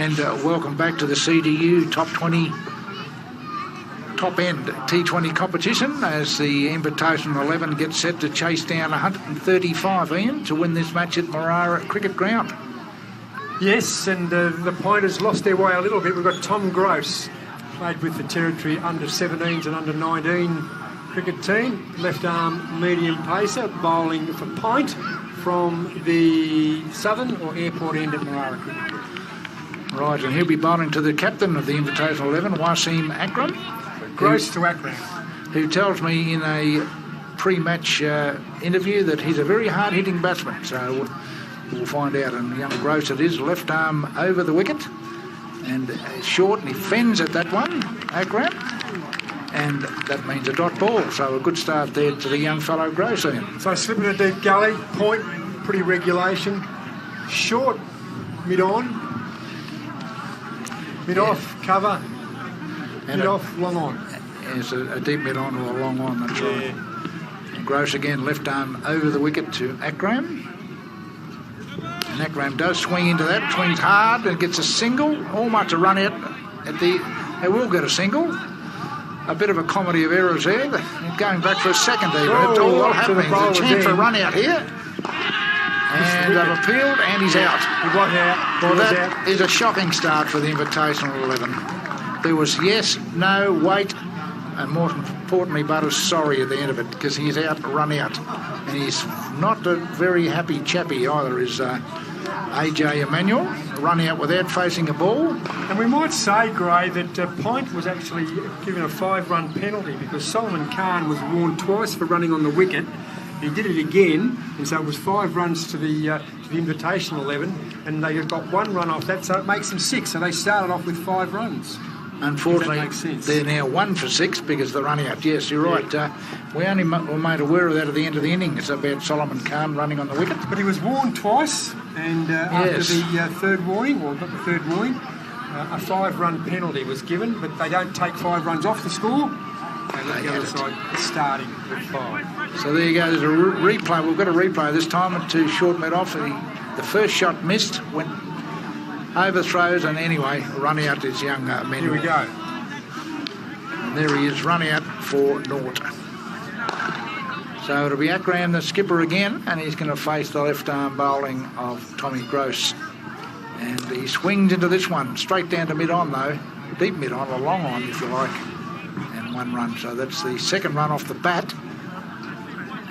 And welcome back to the CDU Top 20 Top End T20 competition as the Invitational 11 gets set to chase down 135, Ian, to win this match at Marara Cricket Ground. Yes, and the Pointers lost their way a little bit. We've got Tom Gross, played with the Territory under-17s and under-19 cricket team. Left arm medium pacer, bowling for Point from the southern or airport end at Marara Cricket Ground. Right, and he'll be bowling to the captain of the Invitational 11, Wasim Akram. Gross to Akram. Who tells me in a pre-match interview that he's a very hard-hitting batsman. So we'll find out. And young Gross it is, left arm over the wicket. And short, and he fends at that one, Akram. And that means a dot ball. So a good start there to the young fellow Gross. So slipping a deep gully, Point, pretty regulation. Short, mid-on. Mid-off, cover. Mid-off, long on. It's a deep mid-on or a long on, that's right. And Gross again, left arm over the wicket to Akram. And Akram does swing into that, swings hard and gets a single. Almost a run out at the... They will get a single. A bit of a comedy of errors there. Going back for a second even. It's all what happening. There's a chance for a run out here. And they've appealed, and he's out. He was out. Well, that is a shocking start for the Invitational 11. There was yes, no, wait, and more importantly, Butters sorry at the end of it because he's out, run out. And he's not a very happy chappy either, is AJ Emanuel, run out without facing a ball. And we might say, Gray, that Point was actually given a 5-run penalty because Solomon Khan was warned twice for running on the wicket. He did it again, and so it was 5 runs to the Invitational 11, and they got 1 run off that, so it makes them 6. So they started off with 5 runs. Unfortunately, they're now 1 for 6 because they're running out. Yes, you're right. We only were made aware of that at the end of the innings about Solomon Khan running on the wicket. But he was warned twice, and after the third warning, or not the third warning, a 5-run penalty was given, but they don't take 5 runs off the score. They let the other side starting with 5. So there you go. There's a replay. We've got a replay this time to short mid-off. The first shot missed, went overthrows, and anyway, run out is young Mendel. Here we go. And there he is, run out for naught. So it'll be Akram, the skipper again, and he's going to face the left-arm bowling of Tommy Gross. And he swings into this one, straight down to mid-on though. Deep mid-on, or long on if you like. And 1 run. So that's the second run off the bat.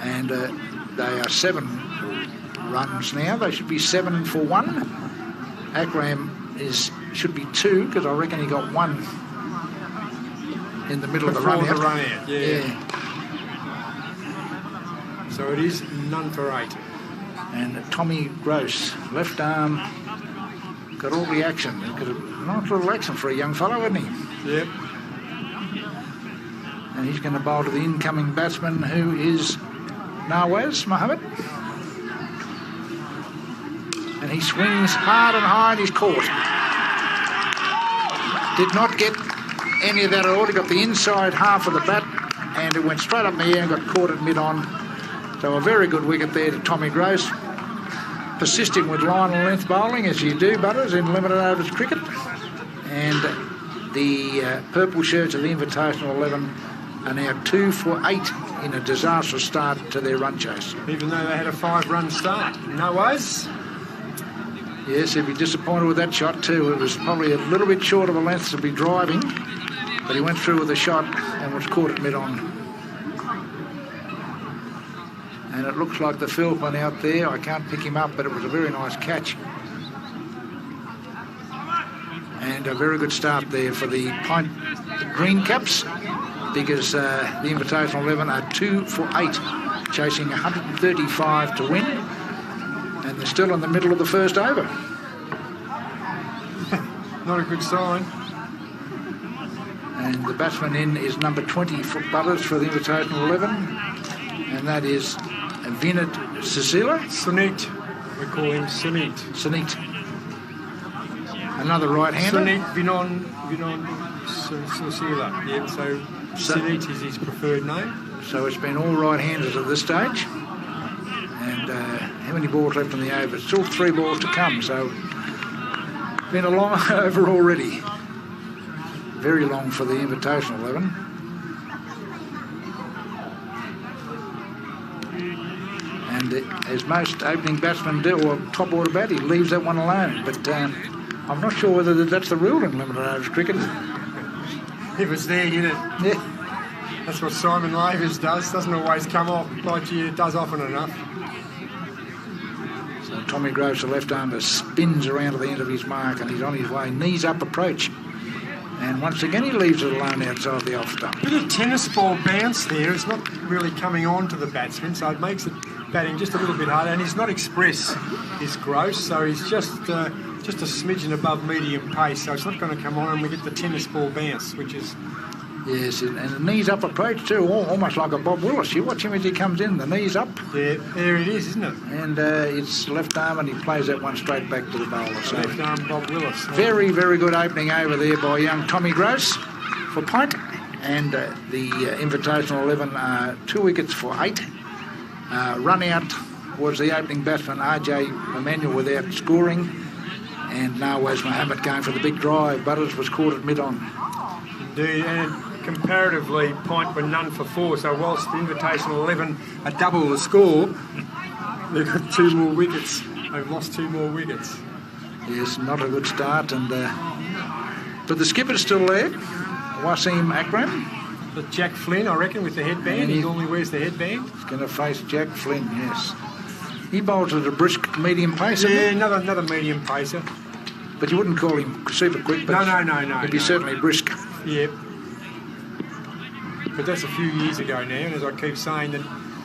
And they are 7 runs now. They should be 7 for 1. Akram should be 2 because I reckon he got 1 in the middle of the run out. Yeah. So it is none for 8. And Tommy Gross, left arm, got all the action. Got a nice little action for a young fellow, isn't he? Yep. And he's going to bowl to the incoming batsman, who is Nawaz Mohammed. And he swings hard and high, and he's caught. Did not get any of that at all. He got the inside half of the bat, and it went straight up in the air and got caught at mid-on. So a very good wicket there to Tommy Gross. Persisting with line and length bowling, as you do, Butters, in limited overs cricket. And the purple shirts of the Invitational 11 are now 2 for 8 in a disastrous start to their run chase. Even though they had a 5-run start. No ways. Yes, he'd be disappointed with that shot too. It was probably a little bit short of a length to be driving, but he went through with a shot and was caught at mid-on. And it looks like the field one out there. I can't pick him up, but it was a very nice catch. And a very good start there for the Pint Green Caps, because the Invitational 11 are 2 for 8, chasing 135 to win. And they're still in the middle of the first over. Not a good sign. And the batsman in is number 20 for Butters for the Invitational 11. And that is Vinod Susila. Sunit. We call him Sunit. Sunit. Another right-hander. Sunit Vinod Susila. Yeah, so Sunit is his preferred name. So it's been all right-handers at this stage. And how many balls left in the over? Still 3 balls to come, so Been a long over already. Very long for the Invitational 11. And as most opening batsmen do, or top order bat, he leaves that one alone. But I'm not sure whether that's the rule in limited overs cricket. It was there, you know. Yeah. That's what Simon Lavers does. Doesn't always come off, but it does often enough. So Tommy Gross, the left-armer, spins around to the end of his mark and he's on his way. Knees up approach. And once again he leaves it alone outside the off stump. Bit of tennis ball bounce there. It's not really coming on to the batsman, so it makes the batting just a little bit harder. And he's not express, is Gross, so he's just a smidgen above medium pace, so it's not going to come on, and we get the tennis ball bounce, which is... Yes, and the knees up approach too, almost like a Bob Willis. You watch him as he comes in, the knees up. Yeah, there it is, isn't it? And it's left arm, and he plays that one straight back to the bowler. So left arm Bob Willis. Very, very good opening over there by young Tommy Gross for point. And the Invitational 11, 2 wickets for 8. Run out was the opening batsman, R.J. Emmanuel, without scoring. And Nawaz Mohammed going for the big drive. Butters was caught at mid-on. Indeed, and comparatively, point were none for 4. So whilst the Invitational 11 are double the score, they've got 2 more wickets. They've lost 2 more wickets. Yes, not a good start. And but the skipper's still there, Wasim Akram. The Jack Flynn, I reckon, with the headband. He normally wears the headband. He's going to face Jack Flynn, yes. He bowls at a brisk medium pace. Yeah, another medium pacer. But you wouldn't call him super quick. But no. He'd be certainly brisk. Yep. But that's a few years ago now, and as I keep saying, that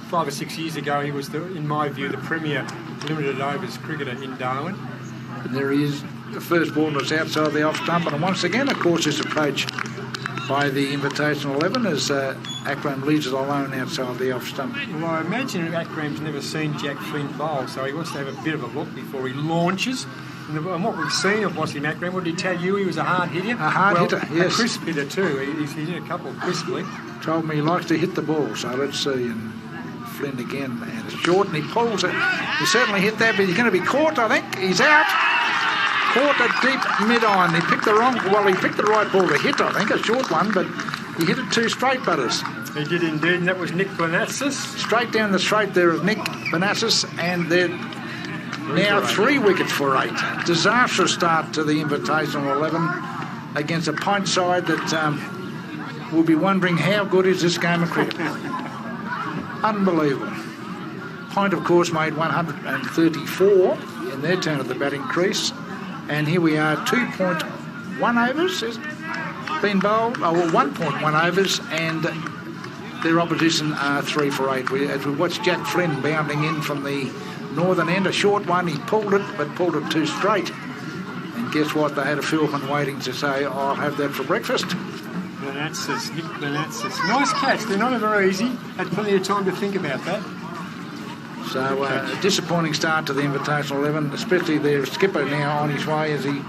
5 or 6 years ago he was, in my view, the premier limited overs cricketer in Darwin. And there he is. The first ball was outside the off stump, and once again, of course, is approached by the Invitational 11 as Akram leaves it alone outside the off stump. Well, I imagine Akram's never seen Jack Flynn bowl, so he wants to have a bit of a look before he launches. And what we've seen of Wasim Akram, what did he tell you? He was a hard hitter? A hard hitter, yes. A crisp hitter too. He's hit a couple crisply. Told me he likes to hit the ball, so let's see. And Flynn again, and it's short, and he pulls it. He certainly hit that, but he's going to be caught, I think. He's out. Caught a deep mid-on. He picked the right ball to hit, I think, a short one, but he hit it 2 straight, Butters. He did indeed, and that was Nick Benassis. Straight down the straight there of Nick Benassis, and they're now 3 wickets for 8. Disastrous start to the Invitational 11 against a point side that will be wondering how good is this game of cricket. Unbelievable. Point, of course, made 134 in their turn at the batting crease. And here we are, 2.1 overs has been bowled, 1.1 overs, and their opposition are 3 for 8. As we watch Jack Flynn bounding in from the northern end, a short one, he pulled it 2 straight. And guess what? They had a fieldman waiting to say, I'll have that for breakfast. Benassis, Nick Benassis. Nice catch. They're not very easy. Had plenty of time to think about that. So a disappointing start to the Invitational 11, especially their skipper now on his way as he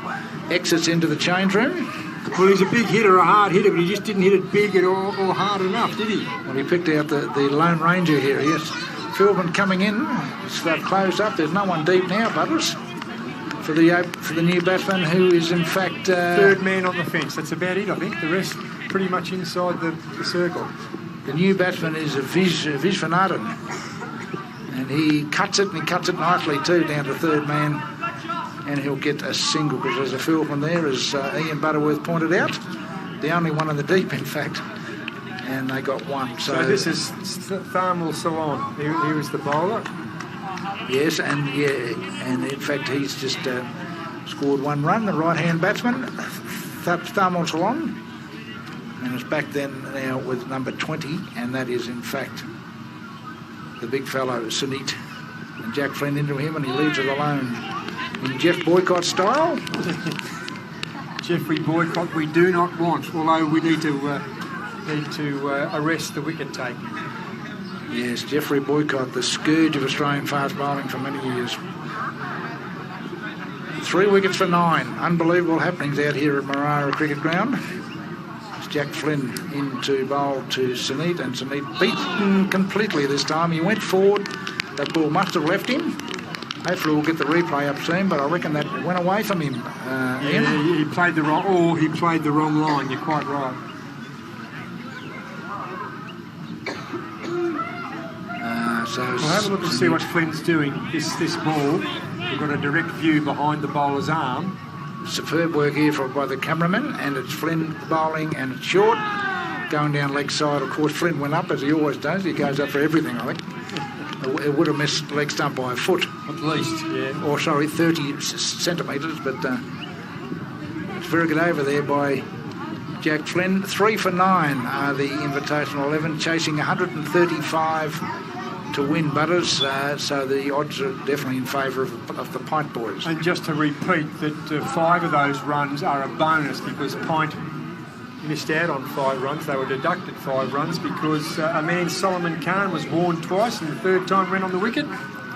exits into the change room. Well, he's a big hitter, a hard hitter, but he just didn't hit it big or hard enough, did he? Well, he picked out the Lone Ranger here, yes. Fieldman coming in, they've closed up, there's no one deep now, Butters, for the new batsman, who is in fact... third man on the fence, that's about it, I think. The rest pretty much inside the circle. The new batsman is Viswanathan. And he cuts it nicely too, down to third man. And he'll get a single, because there's a fieldman there, as Ian Butterworth pointed out. The only one in the deep, in fact. And they got one. So this is Tharmal Salon. He was the bowler. Yes, and in fact he's just scored 1 run, the right-hand batsman, Tharmal Salon. And it's back then now with number 20, and that is in fact the big fellow, Sunit. And Jack Flynn into him, and he leaves it alone in Jeff Boycott style. Jeffrey Boycott we do not want, although we need to arrest the wicket taking. Yes, Jeffrey Boycott, the scourge of Australian fast bowling for many years. 3 wickets for 9. Unbelievable happenings out here at Marara Cricket Ground. It's Jack Flynn into bowl to Sunit, and Sunit beaten completely this time. He went forward. That ball must have left him. Hopefully we'll get the replay up soon, but I reckon that went away from him. He played the wrong. He played the wrong line. You're quite right. We'll have a look and see what Flynn's doing. This ball, we've got a direct view behind the bowler's arm. Superb work here by the cameraman, and it's Flynn bowling, and it's short, going down leg side. Of course, Flynn went up, as he always does. He goes up for everything, I think. It would have missed leg stump by a foot. At least, yeah. Or, sorry, 30 centimetres, but it's very good over there by Jack Flynn. 3 for 9 are the Invitational 11, chasing 135 to win, Butters, so the odds are definitely in favour of the Pint boys. And just to repeat that 5 of those runs are a bonus because Pint missed out on 5 runs. They were deducted 5 runs because a man, Solomon Khan, was warned twice and the third time went on the wicket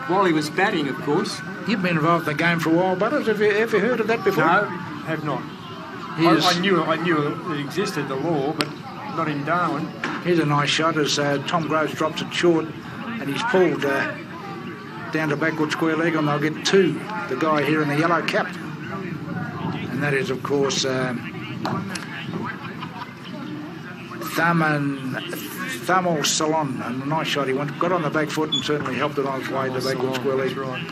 while he was batting, of course. You've been involved in the game for a while, Butters. Have you ever heard of that before? No, have not. I knew it existed, the law, but not in Darwin. Here's a nice shot as Tom Groves drops it short, and he's pulled down to backward square leg, and they'll get 2. The guy here in the yellow cap, and that is, of course, Thamal Salon, and a nice shot. He got on the back foot and certainly helped it on its way to backward square leg. Right.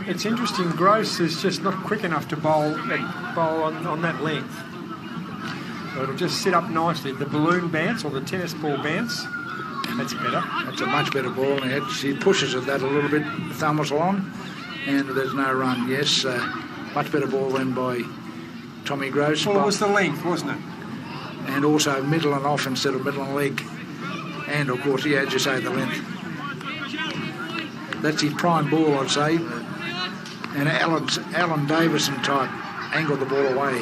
It's interesting, Gross is just not quick enough to bowl on that length. So it'll just sit up nicely. The balloon bounce or the tennis ball bounce, that's better. That's a much better ball. He pushes at that a little bit, Thamal Salon, and there's no run. Yes, much better ball than by Tommy Gross. Well, it was the length, wasn't it? And also middle and off instead of middle and leg. And, of course, yeah, as you say, the length. That's his prime ball, I'd say. And Alan Davison type angled the ball away.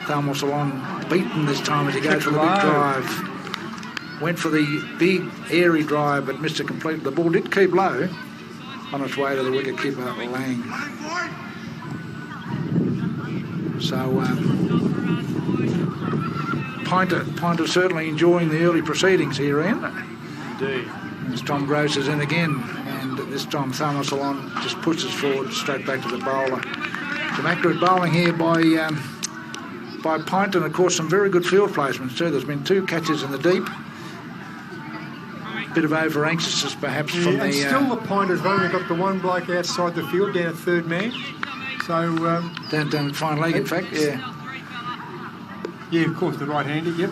Thamal Salon beaten this time as he goes for the big drive. Went for the big, airy drive, but missed it completely. The ball did keep low on its way to the wicket-keeper, Lang. So, Pinter certainly enjoying the early proceedings here, Ian. Indeed. As Tom Gross is in again, and this time Thamal Salon just pushes forward straight back to the bowler. Some accurate bowling here by Pinter, and of course some very good field placements too. There's been 2 catches in the deep. Bit of over anxiousness perhaps from the... still the Pinters have only got the one bloke outside the field down at third man. So... down at fine leg, in fact, yeah. Yeah, of course, the right-hander, yep.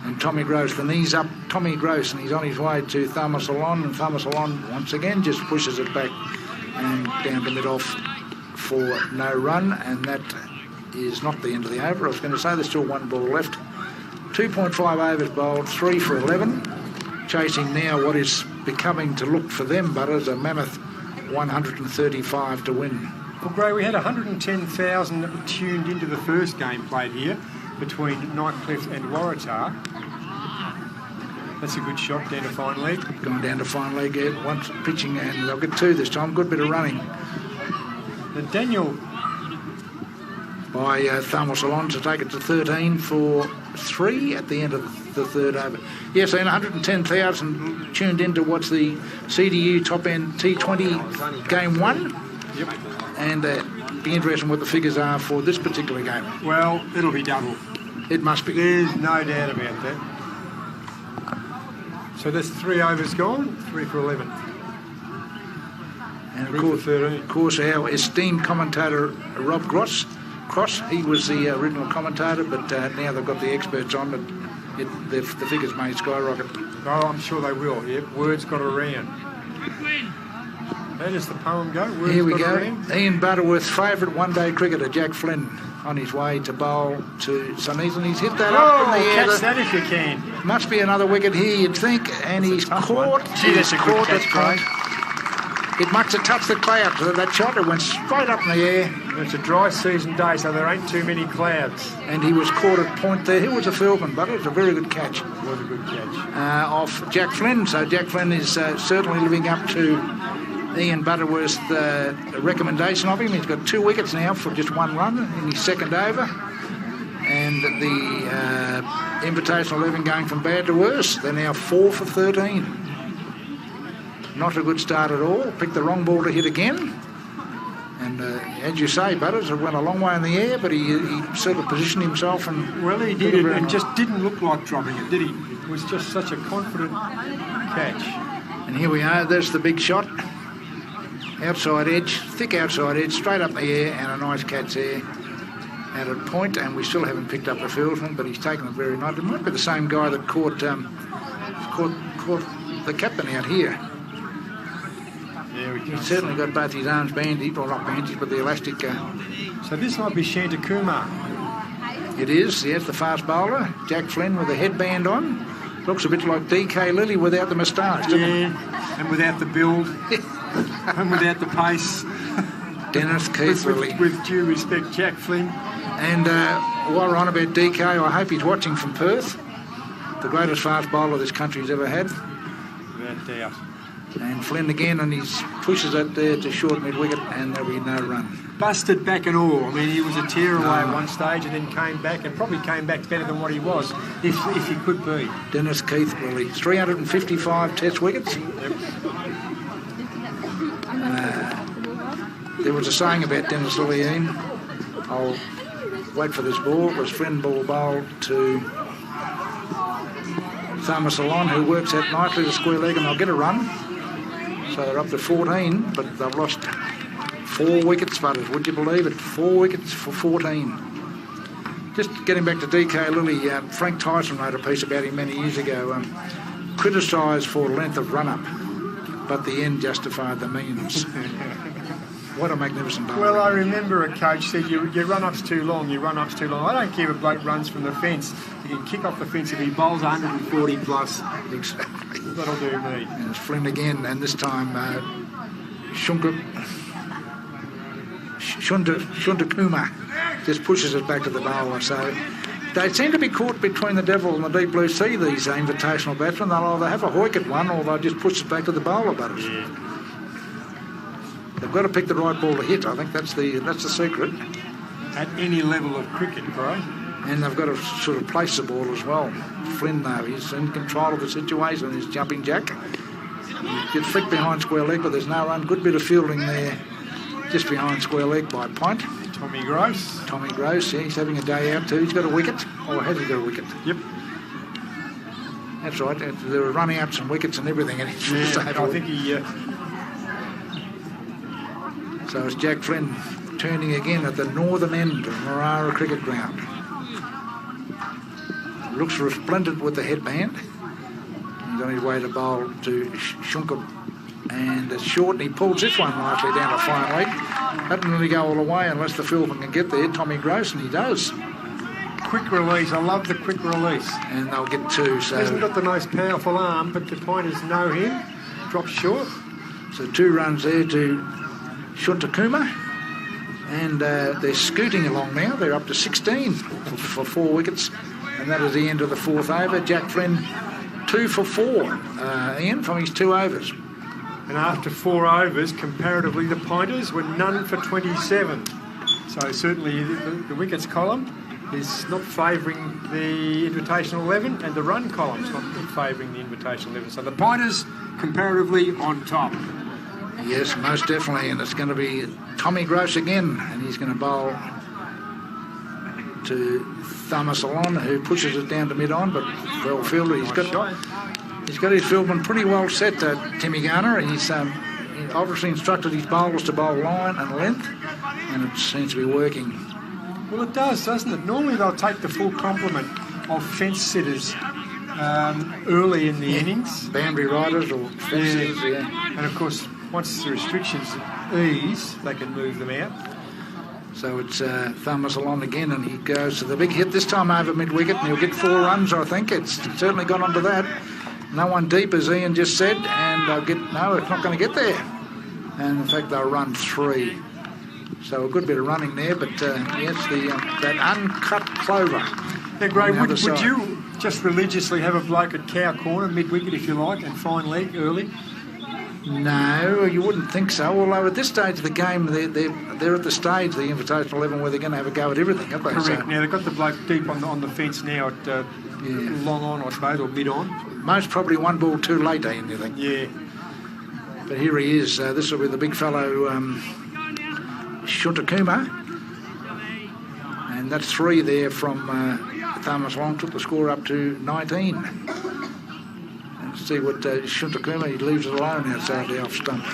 And Tommy Gross, the knees up, Tommy Gross, and he's on his way to Thamal Salon, and Thamal Salon once again just pushes it back and down to mid-off for no run, and that is not the end of the over. I was going to say there's still 1 ball left. 2.5 overs bowled, 3 for 11, chasing now what is becoming to look for them, but as a mammoth 135 to win. Well, Gray, we had 110,000 tuned into the first game played here between Nightcliff and Waratah. That's a good shot down to fine leg. Going down to fine leg, yeah, once pitching, and they'll get 2 this time. Good bit of running. And Daniel... by Thamal Salon to take it to 13 for 3 at the end of the third over. Yes, and 110,000 tuned into what's the CDU Top End T20 Game 1. Yep. And be interesting what the figures are for this particular game. Well, it'll be double. It must be. There's no doubt about that. So there's 3 overs gone, 3 for 11. And of course, our esteemed commentator Rob Cross, he was the original commentator, but now they've got the experts on, but the figures may skyrocket. Oh, I'm sure they will. Yep, words got around. How does the poem go? Words Here we go. Around? Ian Butterworth's favourite one-day cricketer, Jack Flynn, on his way to bowl to Sunnies, and he's hit that up in the air. Catch that if you can. Must be another wicket here, you'd think, and he's caught. That's a good catch, Craig. It must have touched the clouds. That shot, it went straight up in the air. It's a dry season day, so there ain't too many clouds. And he was caught at point there. He was a fieldman, but it was a very good catch. It was a good catch. Off Jack Flynn. So Jack Flynn is certainly living up to Ian Butterworth's recommendation of him. He's got 2 wickets now for just 1 run in his second over. And the Invitational 11 going from bad to worse. They're now 4 for 13. Not a good start at all. Picked the wrong ball to hit again. And as you say, Butters, it went a long way in the air, but he sort of positioned himself and... Well, he did it, and just didn't look like dropping it, did he? It was just such a confident catch. And here we are. There's the big shot. Outside edge, thick outside edge, straight up in the air, and a nice catch there at a point, and we still haven't picked up the fieldsman, but he's taken it very nicely. It might be the same guy that caught the captain out here. He's certainly got both his arms bandaged, or not bandaged, but the elastic. So this might be Shantakuma. It is, yes, the fast bowler. Jack Flynn with a headband on. Looks a bit like DK Lilly without the moustache, doesn't it? And without the build. And without the pace. Dennis Keith Lilly. With due respect, Jack Flynn. And while we're on about DK, I hope he's watching from Perth. The greatest fast bowler this country's ever had. Without doubt. And Flynn again, and he pushes it there to short mid-wicket, and there'll be no run. Busted back and all. I mean, he was a tear away at one stage and then came back, and probably came back better than what he was, if he could be. Dennis Keith Lilly, 355 test wickets. Yep. There was a saying about Dennis Lilly, Ian. I'll wait for this ball. It was Flynn ball bowled to Thomas Alon, who works out nicely to square leg, and they'll get a run. So they're up to 14, but they've lost 4 wickets, Butters. Would you believe it? 4 wickets for 14. Just getting back to DK Lilly, Frank Tyson wrote a piece about him many years ago, criticised for length of run-up, but the end justified the means. What a magnificent bowler. Well, I remember a coach said, your run-up's too long, your run-up's too long. I don't care if a bloke runs from the fence. He can kick off the fence if he bowls 140 plus. Exactly. That'll do me. And it's Flynn again, and this time Shuntakuma just pushes it back to the bowler. So they seem to be caught between the devil and the deep blue sea, these invitational batsmen. They'll either have a hoik at one, or they'll just push it back to the bowler, Butters. Yeah. They've got to pick the right ball to hit. I think that's the secret. At any level of cricket, bro. And they've got to sort of place the ball as well. Flynn, though, he's in control of the situation. He's jumping jack. He gets flicked behind square leg, but there's no run. Good bit of fielding there, just behind square leg by Pint. Tommy Gross. Tommy Gross, yeah, he's having a day out too. He's got a wicket. Or has he got a wicket? Yep. That's right. They were running out some wickets and everything. And I think he... So it's Jack Flynn turning again at the northern end of Marara Cricket Ground. Looks resplendent with the headband. He's on his way to bowl to Shunkum. And it's short, and he pulls this one nicely down to fine leg. That doesn't really go all the way unless the fieldsman can get there. Tommy Gross, and he does. Quick release. I love the quick release. And they'll get 2. So He hasn't got the most powerful arm, but the pointers know him. Drops short. So 2 runs there to Shuntakuma. And they're scooting along now. They're up to 16 for 4 wickets. And that is the end of the 4th over. Jack Flynn, 2 for 4, Ian, from his 2 overs. And after 4 overs, comparatively, the pointers were none for 27. So certainly the wickets column is not favouring the Invitational 11, and the run column's not favouring the Invitational 11. So the pointers, comparatively, on top. Yes, most definitely. And it's going to be Tommy Gross again, and he's going to bowl to Thomas Alon, who pushes it down to mid-on, but well fielded. He's got his fieldman pretty well set, Timmy Garner. He's obviously instructed his bowlers to bowl line and length, and it seems to be working. Well, it does, doesn't it? Normally they'll take the full complement of fence sitters early in the innings. Boundary riders or fence sitters, yeah. And of course, once the restrictions ease, they can move them out. So it's Thomas Alon again, and he goes to the big hit, this time over mid-wicket, and he'll get 4 runs, I think. It's certainly gone on to that. No one deep, as Ian just said, and they'll get... No, it's not going to get there. And, in fact, they'll run 3. So a good bit of running there, but, yes, that uncut clover. Now, Gray, would you just religiously have a bloke at cow corner, mid-wicket, if you like, and fine leg early? No, you wouldn't think so. Although at this stage of the game, they're at the stage, the Invitational 11, where they're going to have a go at everything, aren't they? Correct. So, now, they've got the bloke deep on the fence now at long on, I suppose, or mid on. Most probably 1 ball too late, Ian, you think? Yeah. But here he is. This will be the big fellow, Shuntakuma. And that's 3 there from Thomas Long. Took the score up to 19. And see what Shuntakuma, he leaves it alone outside the off stump.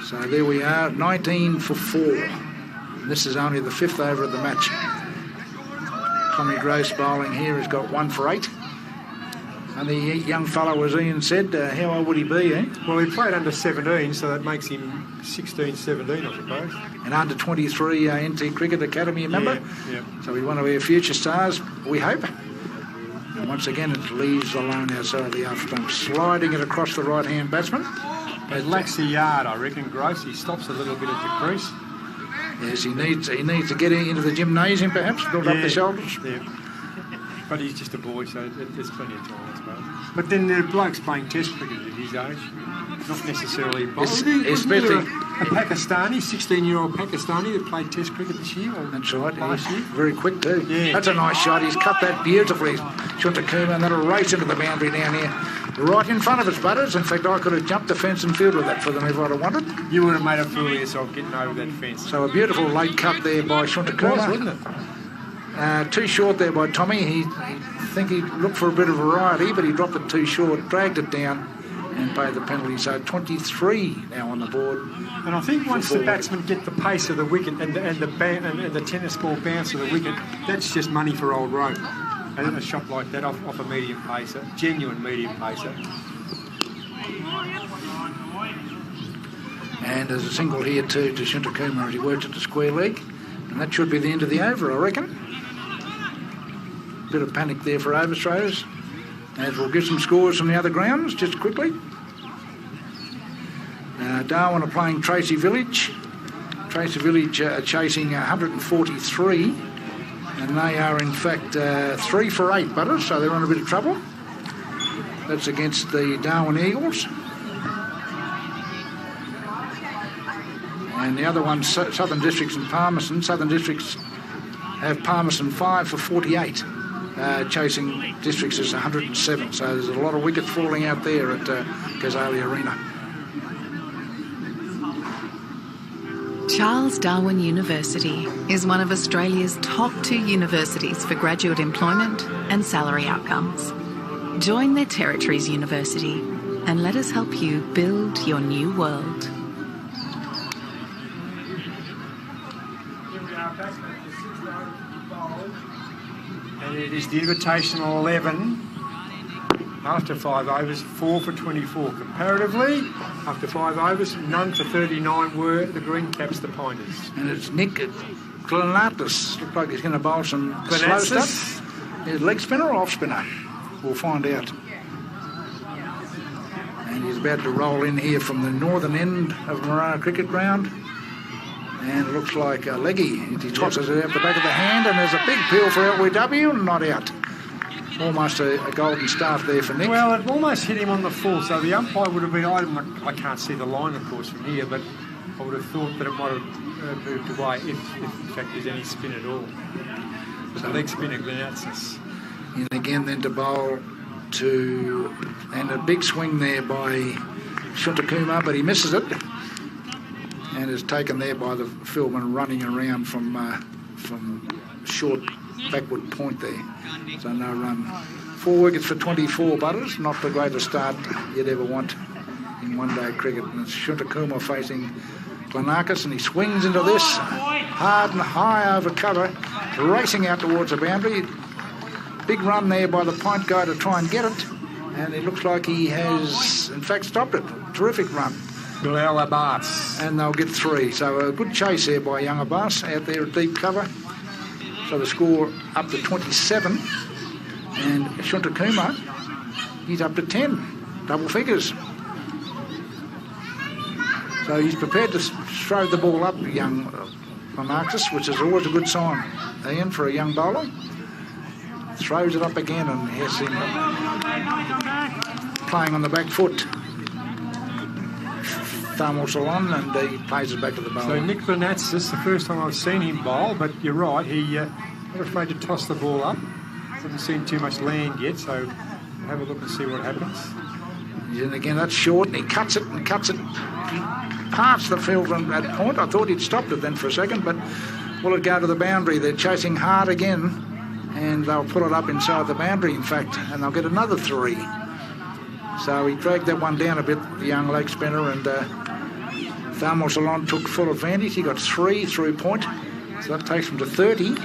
So there we are, 19 for 4. And this is only the 5th over of the match. Tommy Gross bowling here has got 1 for 8. And the young fellow, as Ian said, how old would he be, eh? Well, he played under 17, so that makes him 16, 17, I suppose. And under 23 NT Cricket Academy member. Yeah. So he's one of our future stars, we hope. And once again, it leaves alone outside the off stump, sliding it across the right-hand batsman. It lacks the yard, I reckon, Gross. He stops a little bit at the crease. Yes, he needs to get into the gymnasium, perhaps, build up the shoulders. Yeah. But he's just a boy, so there's plenty of time, I suppose. But then there are blokes playing Test cricket at his age, not necessarily bowling. Especially a Pakistani, 16-year-old Pakistani that played Test cricket this year. That's right. Last year. Very quick too. Yeah. That's a nice shot. He's cut that beautifully, Shuntakuma, and that'll race into the boundary down here, right in front of us, Butters. In fact, I could have jumped the fence and fielded that for them if I'd have wanted. You would have made a fool of yourself getting over that fence. So a beautiful late cut there by Shuntakuma. It was, wasn't it? Too short there by Tommy. He think he looked for a bit of variety, but he dropped it too short, dragged it down, and paid the penalty. So 23 now on the board. And I think once the batsmen get the pace of the wicket and the tennis ball bounce of the wicket, that's just money for old rope. And a shot like that off a medium pacer, genuine medium pacer. And there's a single here too to Shuntakuma as he works at the square leg. And that should be the end of the over, I reckon. Bit of panic there for overthrows. As we'll get some scores from the other grounds just quickly. Darwin are playing Tracy Village. Tracy Village are chasing 143. And they are in fact 3 for 8, Butters, so they're in a bit of trouble. That's against the Darwin Eagles. And the other one, Southern Districts and Palmerston. Southern Districts have Palmerston 5 for 48. Chasing Districts is 107. So there's a lot of wickets falling out there at Ghazali Arena. Charles Darwin University is one of Australia's top 2 universities for graduate employment and salary outcomes. Join their Territories University and let us help you build your new world. And it is the Invitational 11 after 5 overs, 4 for 24. Comparatively, after 5 overs, none for 39 were the green caps, the pointers. And it's Nick Glanatis. Looks like he's going to bowl some slow stuff. Is leg spinner or off spinner? We'll find out. And he's about to roll in here from the northern end of Marana Cricket Ground. And it looks like a leggy. He tosses it out the back of the hand, and there's a big peel for LWW, and not out. Almost a golden start there for Nick. Well, it almost hit him on the full, so the umpire would have been... I can't see the line, of course, from here, but I would have thought that it might have moved away if in fact, there's any spin at all. So leg spinner, Glenatsis. And again, then to bowl to... And a big swing there by Shuntakuma, but he misses it. And is taken there by the fieldman running around from short backward point there. So no run. 4 wickets for 24, Butters. Not the greatest start you'd ever want in one-day cricket. And it's Shuntakuma facing Glenakis, and he swings into this hard and high over cover, racing out towards the boundary. Big run there by the point guy to try and get it. And it looks like he has, in fact, stopped it. Terrific run. Bilal Abbas. And they'll get 3. So a good chase there by young Abbas out there at deep cover. So the score up to 27. And Shuntakuma, he's up to 10. Double figures. So he's prepared to throw the ball up, young Monarchus, which is always a good sign, Ian, for a young bowler. Throws it up again, and here's him playing on the back foot. Thumb or salon, and he plays it back to the bowler. So Nick Glenatsis, this is the first time I've seen him bowl, but you're right, he not afraid to toss the ball up. Haven't seen too much land yet, so have a look and see what happens. And again, that's short, and he cuts it and cuts it. He parts the field at point. I thought he'd stopped it then for a second, but will it go to the boundary? They're chasing hard again, and they'll pull it up inside the boundary, in fact, and they'll get another 3. So he dragged that one down a bit, the young leg spinner, and Thermal Salon took full advantage. He got 3 through point, so that takes him to 30,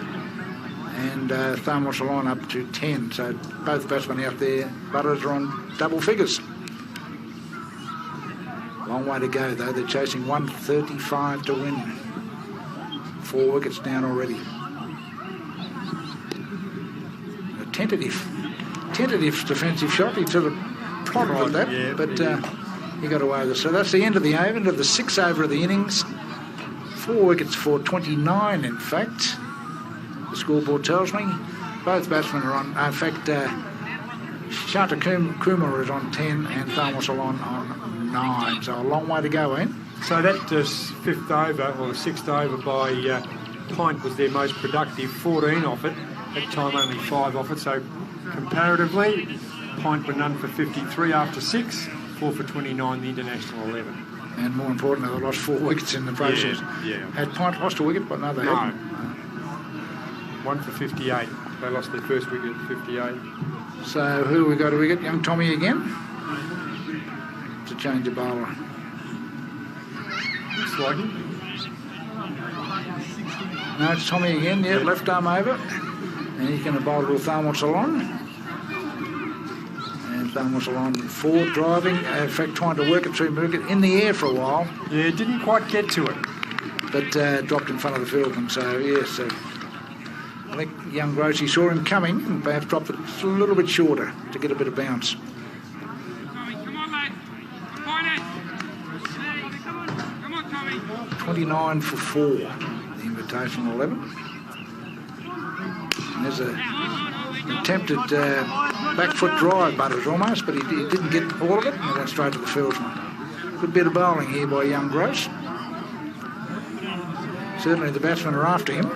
and Thermal Salon up to 10. So both batsmen out there, Butters, are on double figures. Long way to go, though. They're chasing 135 to win. 4 wickets down already. A tentative defensive shot. He sort of prodded with that, yeah, but he got away with it. So that's the end of the over, end of the 6th over of the innings. 4 wickets for 29, in fact. The scoreboard tells me. Both batsmen are on. In fact, Shanta Kumar is on 10 and Thermal Salon on 9. So a long way to go, eh? So that 5th over, or the 6th over by Pint was their most productive, 14 off it. That time only 5 off it. So comparatively, Pint were none for 53 after 6, 4 for 29, the international 11. And more importantly, they lost 4 wickets in the process. Yeah. Had Pint lost a wicket? But no, they hadn't. 1 for 58. They lost their first wicket at 58. So who we got a wicket? Young Tommy again? To change the bowler. Looks like him. No, it's Tommy again. Yeah, left arm over. And he's going to bowl to Thermal Salon. And Thermal Salon forward driving. In fact, trying to work it through wicket in the air for a while. Yeah, didn't quite get to it. But dropped in front of the fieldman. So, yes, I think young Grossy saw him coming and perhaps dropped it a little bit shorter to get a bit of bounce. 29 for 4, the Invitational 11. And there's a attempted back foot drive, Butters almost, but he didn't get all of it, and he went straight to the fieldsman. Good bit of bowling here by young Gross. Certainly the batsmen are after him.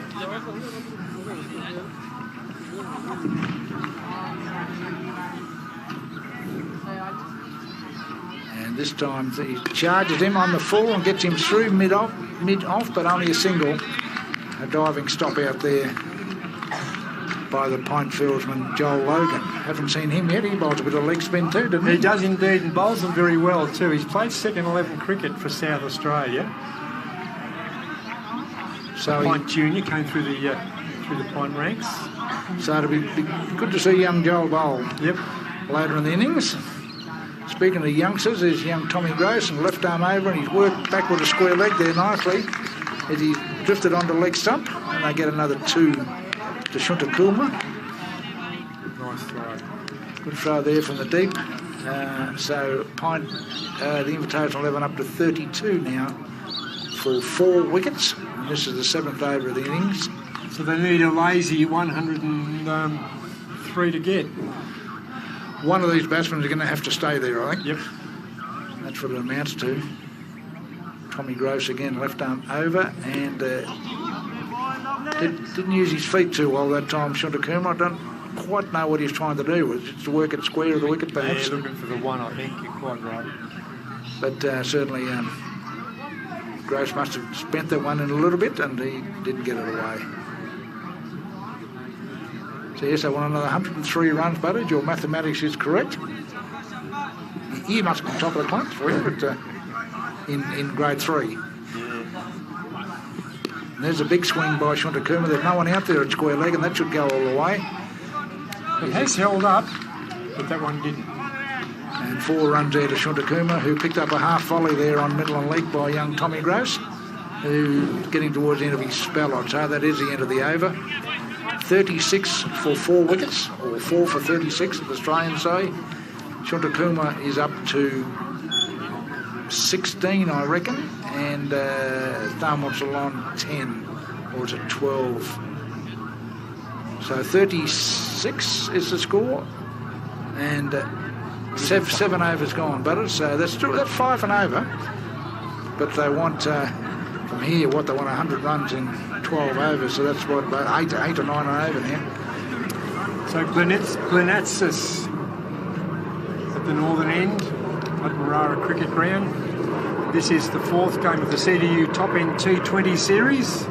And this time he charges him on the full and gets him through mid-off, but only a single. A diving stop out there by the Pint fieldsman, Joel Logan. Haven't seen him yet. He bowls a bit of leg spin too, doesn't he? He does indeed, and bowls them very well too. He's played second 11 cricket for South Australia. So Pint Junior came through the Pint ranks. So it'll be good to see young Joel bowl. Yep. Later in the innings. Speaking of youngsters, there's young Tommy Gross and left arm over, and he's worked back with a square leg there nicely as he drifted onto leg stump, and they get another 2 to Shunta Kumar. Nice throw. Good throw there from the deep. So Pint, the Invitational 11 up to 32 now for 4 wickets. And this is the 7th over of the innings. So they need a lazy 103 to get. One of these batsmen is going to have to stay there, I think. Yep. That's what it amounts to. Tommy Gross again, left arm over, and didn't use his feet too well that time, Shunta Kumar. I don't quite know what he's trying to do. Was it to work it square of the wicket, perhaps? Yeah, looking for the one, I think. You're quite right. But certainly Gross must have spent that one in a little bit, and he didn't get it away. So yes, I want another 103 runs, Butters. Your mathematics is correct. You must be top of the class for you, but in grade 3. Yeah. And there's a big swing by Shunta Kumar. There's no one out there at square leg, and that should go all the way. It has held up, but that one didn't. And 4 runs there to Shunta Kumar, who picked up a half volley there on middle and leg by young Tommy Gross, who's getting towards the end of his spell, I'd say. That is the end of the over. 36 for 4 wickets, or 4 for 36, as the Australians say. Shunta Kumar is up to 16, I reckon, and Thermal Salon 10, or is it 12? So 36 is the score, and 7 overs gone, Butters. So that's 5 and over, but they want from here they want 100 runs in 12 overs, so that's what, about 8 or 9 and over now. So Glenatsis at the northern end, at Marara Cricket Ground. This is the 4th game of the CDU Top End T20 series.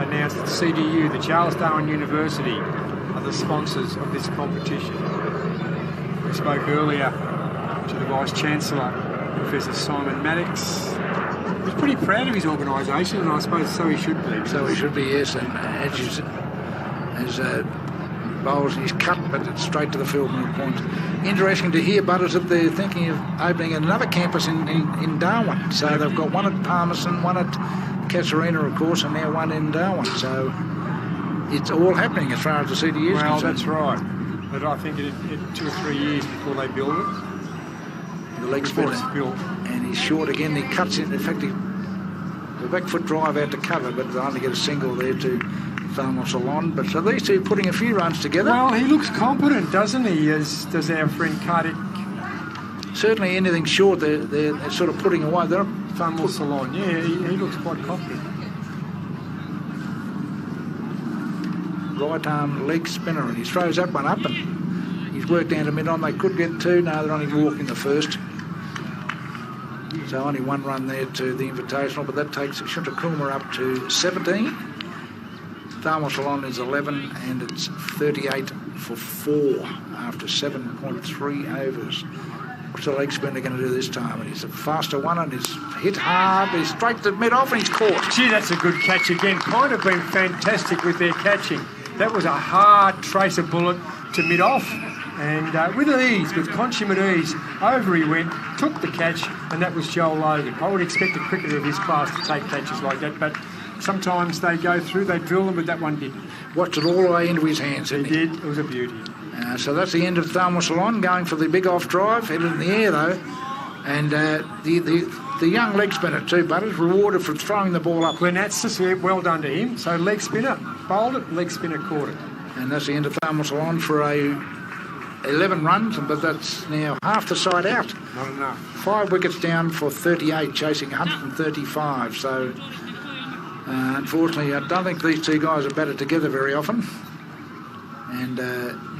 Announced that CDU, the Charles Darwin University, are the sponsors of this competition. We spoke earlier to the Vice-Chancellor, Professor Simon Maddox. He's pretty proud of his organisation, and I suppose so he should be. So he should be, yes, and as bowls his cut, but it's straight to the field and point. Interesting to hear, Butters, that they're thinking of opening another campus in Darwin. So they've got one at Palmerston, one at Casuarina, of course, and now one in Darwin. So it's all happening as far as the CDU is concerned. Well, that's right. But I think in 2 or 3 years before they build it, the leg spinner, built. And he's short again. He cuts in. In fact, the back foot drive out to cover, but they only get a single there to From Australia. But so these two putting a few runs together. Well, he looks competent, doesn't he? As does our friend Kartik. Certainly, anything short, they're sort of putting away. They're From Australia. Yeah, he looks quite confident. Right arm leg spinner, and he throws that one up, and he's worked down to mid-on. They could get 2. No, they're only walking the first. So only 1 run there to the Invitational, but that takes Shuntakuma up to 17. Thermal Salon is 11, and it's 38 for 4 after 7.3 overs. What's the leg spinner going to do this time? And he's a faster one, and he's hit hard. He's straight to mid-off, and he's caught. Gee, that's a good catch again. Kind of been fantastic with their catching. That was a hard tracer bullet to mid-off. And with ease, with consummate ease, over he went, took the catch, and that was Joel Logan. I would expect a cricketer of his class to take catches like that, but sometimes they go through, they drill them, but that one didn't. Watched it all the way into his hands, didn't he? He did. It was a beauty. So that's the end of Thermal Salon, going for the big off drive, headed in the air though. And the young leg spinner too, Butters, rewarded for throwing the ball up. Glenatsis, well done to him. So leg spinner, bowled it, leg spinner caught it. And that's the end of Thermal Salon for 11 runs, but that's now half the side out. Not enough. 5 wickets down for 38, chasing 135. So, unfortunately, I don't think these two guys have batted together very often. And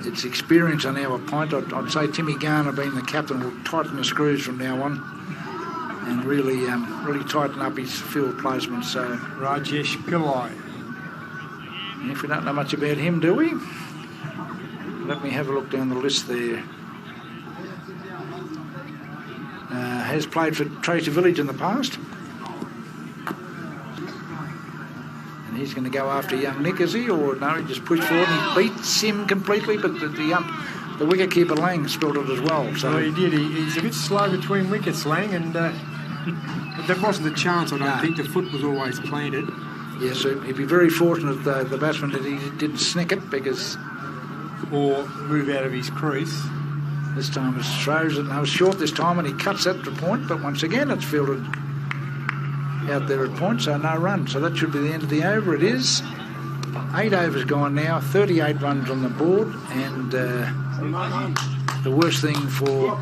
it's experience on our point. I'd say Timmy Garner, being the captain, will tighten the screws from now on and really tighten up his field placement. So, Rajesh Pillai. If we don't know much about him, do we? Let me have a look down the list there. Has played for Tracy Village in the past. And he's going to go after young Nick, is he? Or no, he just pushed forward and he beats him completely, but the wicketkeeper Lang spilled it as well. So he did. He's a bit slow between wickets, Lang, and but that wasn't a chance, I don't think. The foot was always planted. Yes, so he'd be very fortunate, the batsman, that he didn't snick it, because... Or move out of his crease. This time it throws it, and I was short this time, and he cuts that to point, but once again it's fielded out there at point, so no run. So that should be the end of the over. It is. 8 overs gone now, 38 runs on the board, and the worst thing for the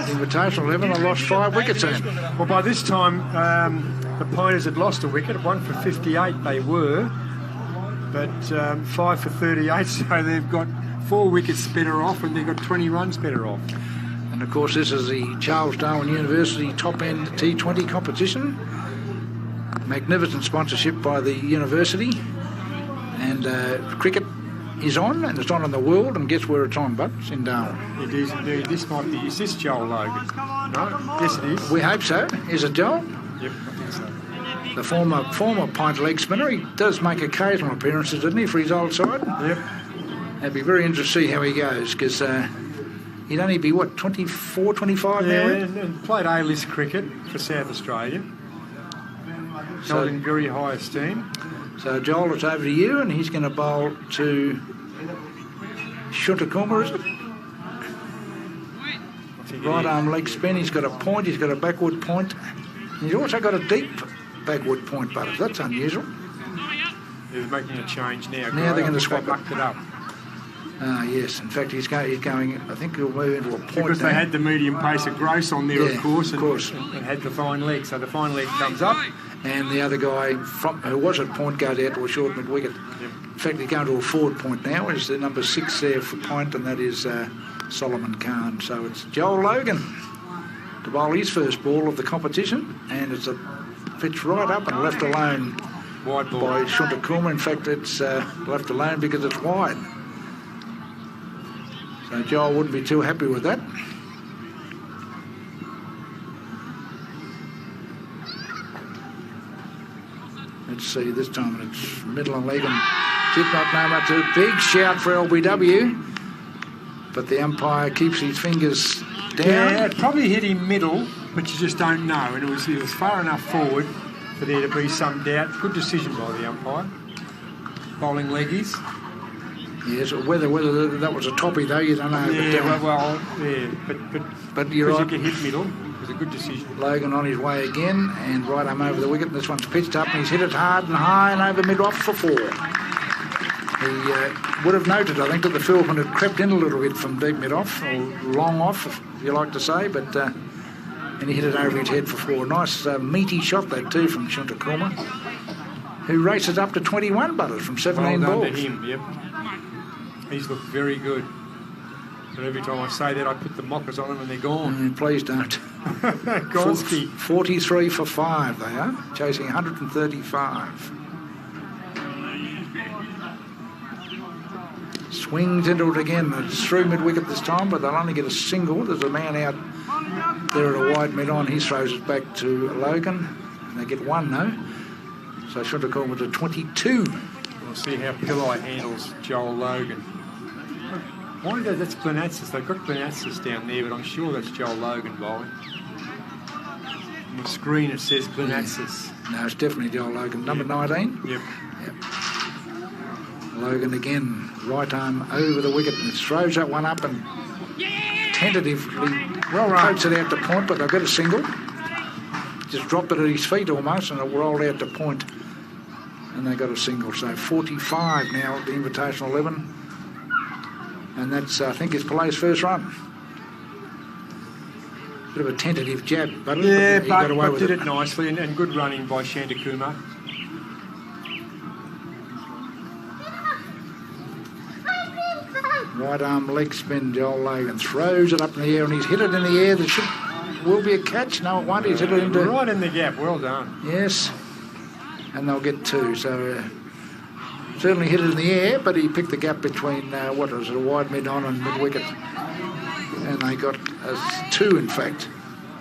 Invitational 11, I lost 5 wickets in. Well, by this time, the Pointers had lost a wicket. 1 for 58 they were, but 5 for 38, so they've got 4 wickets better off, and they've got 20 runs better off. And of course, this is the Charles Darwin University Top End T20 competition. Magnificent sponsorship by the university. And cricket is on, and it's on in the world, and guess where it's on, but it's in Darwin. It is indeed. This might be. Is this Joel Logan? No? Yes, it is. We hope so. Is it Joel? Yep, I think so. The former pint leg spinner. He does make occasional appearances, doesn't he, for his old side? Yep. It'd be very interesting to see how he goes, because he'd only be, 24, 25 now? Yeah, and played A-list cricket for South Australia. Held in very high esteem. So, Joel, it's over to you, and he's going to bowl to Shuntakuma, is it? Right arm leg spin. He's got a point. He's got a backward point. And he's also got a deep backward point, but that's unusual. He's making a change now. Now they're going to swap it up. Yes, in fact, he's going. I think he'll move into a point. Because they had the medium pace of Gross on there, yeah, of course, and had the fine leg. So the fine leg comes up. And the other guy who was at point goes out to a short mid wicket. Yep. In fact, he's going to a forward point now. Is the number 6 there for point, and that is Solomon Khan. So it's Joel Logan to bowl his first ball of the competition, and it's a pitch right up and left alone Wide ball by Shunta Kumar. In fact, it's left alone because it's wide. So Joel wouldn't be too happy with that. Let's see, this time it's middle and leg and tip not number 2. Big shout for LBW, but the umpire keeps his fingers down. Yeah, it probably hit him middle, but you just don't know. And it was far enough forward for there to be some doubt. Good decision by the umpire. Bowling leggies. Yes, whether that was a toppy though, you don't know. Yeah, but you're right. You can hit middle. It was a good decision. Logan on his way again, and right arm over the wicket. This one's pitched up, and he's hit it hard and high and over mid-off for 4. He would have noted, I think, that the fieldman had crept in a little bit from deep mid-off, or long off, if you like to say, but and he hit it over his head for 4. Nice meaty shot, that too, from Shunta Kumar, who races up to 21 butters from 17 well balls. Done to him, yep. He's looked very good. But every time I say that, I put the mockers on them and they're gone. Please don't. Gonski. 43 for 5 they are, chasing 135. Swings into it again. It's through mid-wicket this time, but they'll only get a single. There's a man out there at a wide mid-on. He throws it back to Logan, and they get 1 though. So Shunta Kumar to 22. We'll see how Pillai handles Joel Logan. Why that's Glenatsis. They've got Glenatsis down there, but I'm sure that's Joel Logan bowling. On the screen it says Glenatsis. Yeah. No, it's definitely Joel Logan. Number 19? Yep. Logan again, right arm over the wicket, and throws that one up and tentatively pokes it out to point, but they've got a single. Just dropped it at his feet almost, and it rolled out to point, and they got a single. So 45 now at the Invitational 11. And that's, I think, is Pilay's first run. Bit of a tentative jab, but he got away with did it nicely, and good running by Shunta Kumar. Right arm leg spin, Joel Logan throws it up in the air, and he's hit it in the air. There will be a catch. No, it won't. He's hit it into... Right in the gap. Well done. Yes. And they'll get 2. So... certainly hit it in the air, but he picked the gap between, a wide mid-on and mid-wicket. And they got 2, in fact,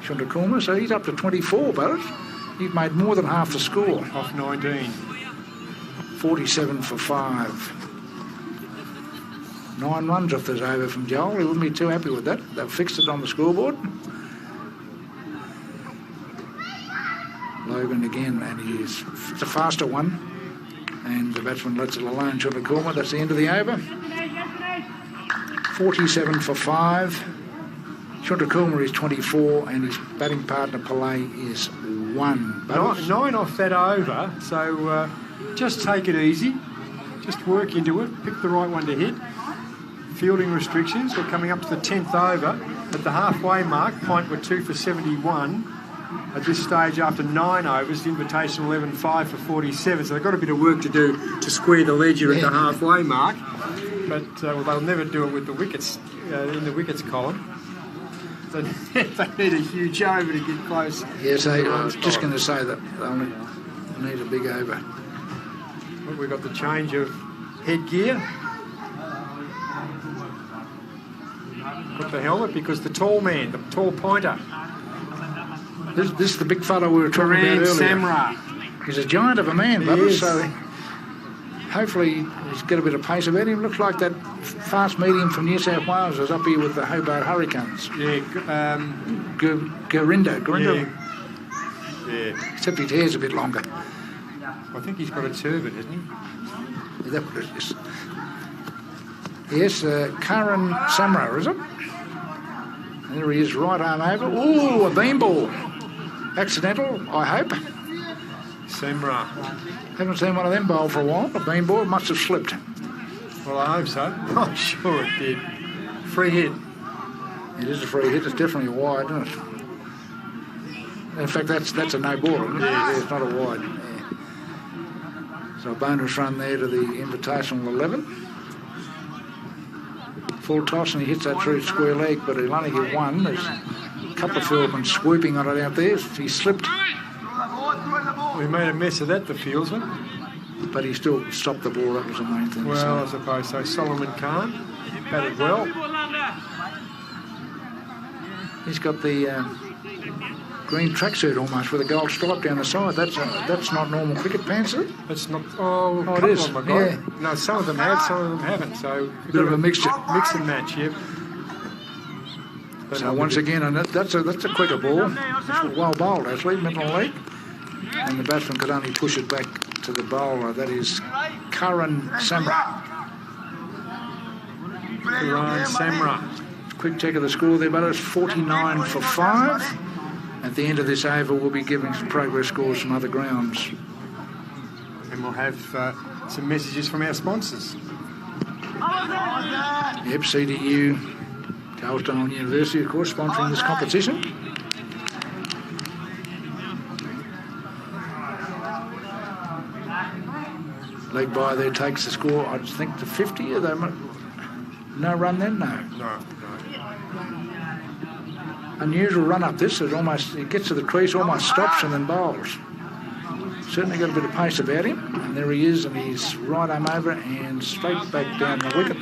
Shunta Kumar. So he's up to 24, but he's made more than half the score. Off 19. 47 for 5. 9 runs off this over from Joel. He wouldn't be too happy with that. They've fixed it on the scoreboard. Logan again, and it's a faster one. And the batsman lets it alone, Shunta Kumar. That's the end of the over. 47 for 5. Shunta Kumar is 24, and his batting partner, Pillay, is 1. 9 off that over, so just take it easy. Just work into it. Pick the right one to hit. Fielding restrictions. We're coming up to the 10th over. At the halfway mark, Point were 2 for 71. At this stage, after 9 overs, the Invitational 11, 5 for 47. So they've got a bit of work to do to square the ledger at the halfway mark. But they'll never do it with the wickets, in the wickets column. So they need a huge over to get close. Yes, I was just going to say that they'll need a big over. Well, we've got the change of headgear. Got the helmet because the tall man, the tall pointer, This is the big fellow we were talking about earlier. Samra. He's a giant of a man, Butters, so hopefully he's got a bit of pace about him. Looks like that fast medium from New South Wales is up here with the Hobart Hurricanes. Yeah. Gurinder. Yeah. Except his hair's a bit longer. I think he's got a turban, hasn't he? Is that what it is? Yes, Karan Samra, is it? And there he is, right arm over. Ooh, a beanball. Accidental, I hope. Samra. Haven't seen one of them bowl for a while. A beanball must have slipped. Well, I hope so. I'm sure it did. Free hit. It is a free hit. It's definitely a wide, isn't it? In fact, that's a no ball, isn't it? Yeah, it's not a wide. Yeah. So a bonus run there to the Invitational 11. Full toss, and he hits that through square leg, but he'll only get one. There's a couple of fieldmen swooping on it out there. He slipped. We made a mess of that, the fieldsman. But he still stopped the ball. That was the main thing. Well, I suppose so. Solomon Khan batted well. He's got the green tracksuit almost with a gold stripe down the side. That's not normal cricket pants, is it? That's not. Oh, it is. Yeah. No, some of them have, some of them haven't. So bit of a mixture. Mix and match, yep. So once again, and that's a quicker ball. It's well bowled actually, middle leg, and the batsman could only push it back to the bowler. That is Karan Samra. Quick check of the score there, but it's 49 for 5. At the end of this over, we'll be giving some progress scores from other grounds. And we'll have some messages from our sponsors. Yep, CDU Top End University, of course, sponsoring this competition. Leg by there takes the score, I think, to 50. Are they no run then? No. Unusual run up this. It gets to the crease, almost stops and then bowls. Certainly got a bit of pace about him. And there he is, and he's right arm over and straight back down the wicket.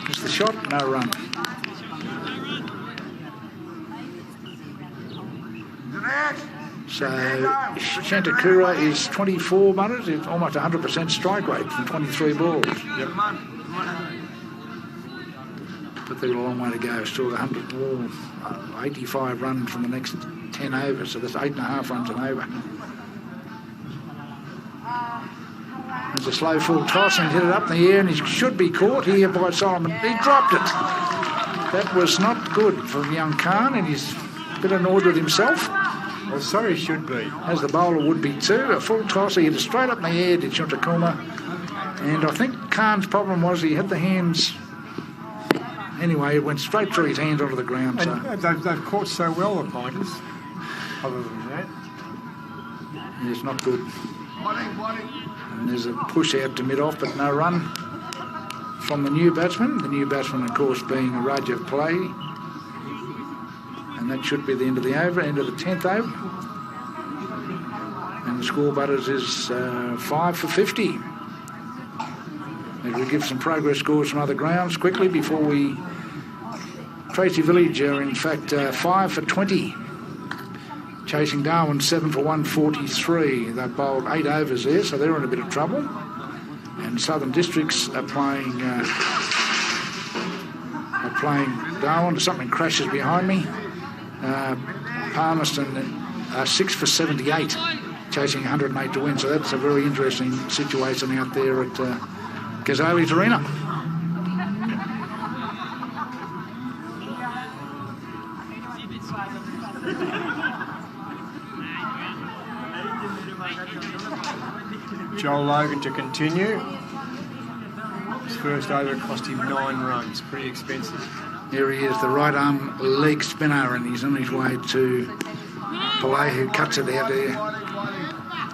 Just the shot, no run. So Shantakura is 24 runners. It's almost 100% strike rate from 23 balls. Yep. But they've got a long way to go. Still 85 runs from the next 10 overs. So that's 8.5 runs an over. There's a slow full toss, and he's hit it up in the air, and he should be caught here by Solomon. He dropped it. That was not good from young Khan, and he's a bit annoyed with himself. Well, so he should be. As the bowler would be too. A full toss, he hit it straight up in the air, did Shantakuma. And I think Khan's problem was he hit the hands. Anyway, it went straight through his hands onto the ground. So. They've caught so well, the pointers. Other than that. Yeah, it's not good. And there's a push out to mid-off, but no run from the new batsman. The new batsman, of course, being a Raja play. And that should be the end of the over, end of the 10th over. And the score, Butters, is 5 for 50. As we give some progress scores from other grounds quickly before we... Tracy Village are, in fact, 5 for 20. Chasing Darwin 7 for 143. They bowled 8 overs there, so they're in a bit of trouble. And Southern Districts are playing Darwin. Something crashes behind me. Palmerston 6 for 78, chasing 108 to win. So that's a very interesting situation out there at Ghazali's Arena. Joel Logan to continue. His first over cost him 9 runs. Pretty expensive. Here he is, the right arm leg spinner, and he's on his way to Pillay, who cuts it out there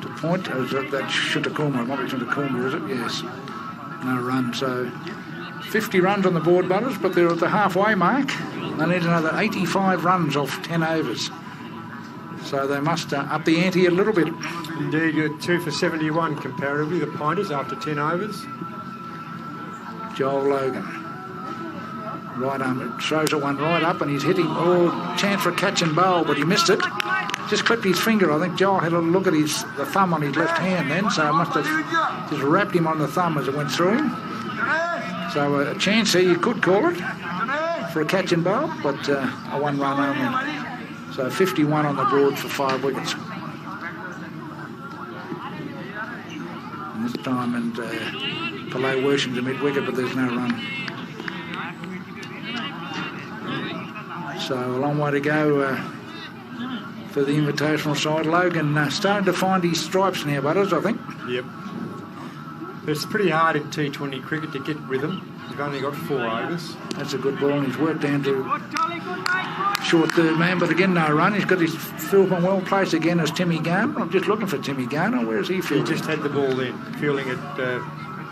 to point. Is that Shantakuma? It might be Shantakuma, is it? Yes. No run. So 50 runs on the board, Butters, but they're at the halfway mark. They need another 85 runs off 10 overs. So they must up the ante a little bit. Indeed, you're 2 for 71 comparatively, the pointers, after 10 overs. Joel Logan. Right arm, throws it one right up, and he's hitting, chance for a catch and bowl, but he missed it. Just clipped his finger. I think Joel had a look at the thumb on his left hand then, so it must have just wrapped him on the thumb as it went through him. So a chance here, you could call it, for a catch and bowl, but a 1 run only. So 51 on the board for 5 wickets. And this time, and Pillay working to mid-wicket, but there's no run. So a long way to go for the invitational side. Logan starting to find his stripes now, Butters, I think. Yep. It's pretty hard in T20 cricket to get rhythm. You've only got 4 overs. That's a good ball, and he's worked down to short third man, but again, no run. He's got his fieldman well placed again as Timmy Garner. I'm just looking for Timmy Garner. Where is he fielding? He just had the ball then, fielding it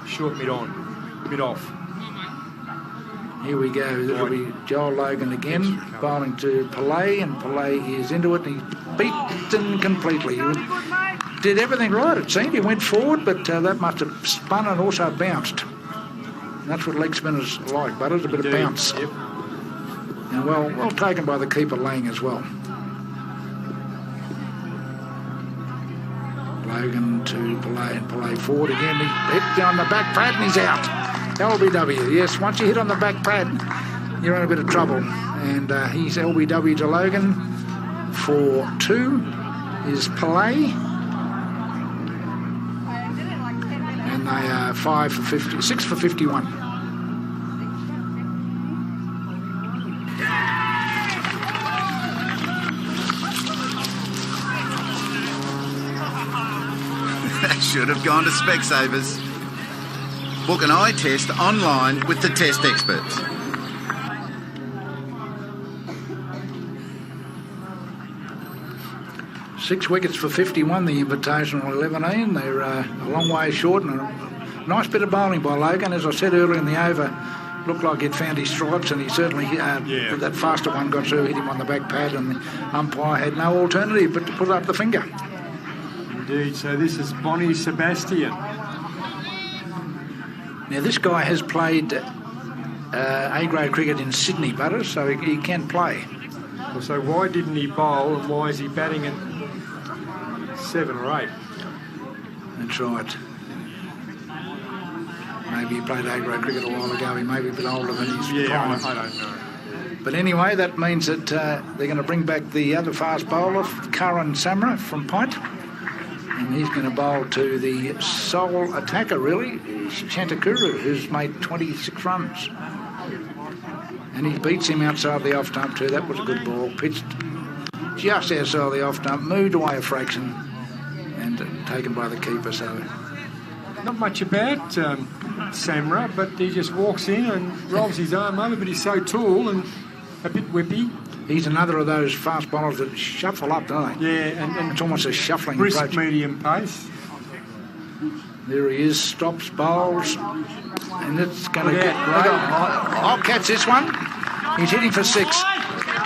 short mid-off. Here we go. This will be Joel Logan again, bowling to Pillay, and Pillay is into it, and he's beaten completely. He did everything right, it seemed. He went forward, but that must have spun and also bounced. That's what leg spinners like, but it's a bit of bounce. Yep. And well taken by the keeper Lang as well. Logan to Pillay, and Pillay forward again. He hit down the back pad and he's out. LBW, yes, once you hit on the back pad, you're in a bit of trouble. And he's LBW to Logan. For 2 is Pillay. And they are 5 for 50, 6 for 51. Should have gone to Specsavers. Book an eye test online with the test experts. Six wickets for 51, the Invitational 11. They're a long way short, and a nice bit of bowling by Logan. As I said earlier in the over, looked like he'd found his stripes, and he certainly, that faster one got through, hit him on the back pad, and the umpire had no alternative but to put up the finger. Indeed, so this is Bonnie Sebastian. Now, this guy has played A-grade cricket in Sydney, Butters, so he can play. So why didn't he bowl, and why is he batting at 7 or 8? That's right. Maybe he played A-grade cricket a while ago. He may be a bit older than his prime. I don't know. But anyway, that means that they're going to bring back the other fast bowler, Karan Samra from PINT. And he's going to bowl to the sole attacker, really, Chantakuru, who's made 26 runs. And he beats him outside the off-stump too. That was a good ball. Pitched just outside the off-stump, moved away a fraction, and taken by the keeper. So not much about Samra, but he just walks in and rolls his arm over, but he's so tall and a bit whippy. He's another of those fast bowlers that shuffle up, don't they? Yeah, and it's almost a shuffling brisk approach. Medium pace. There he is, stops, bowls, and it's going to get great. I'll catch this one. He's hitting for 6.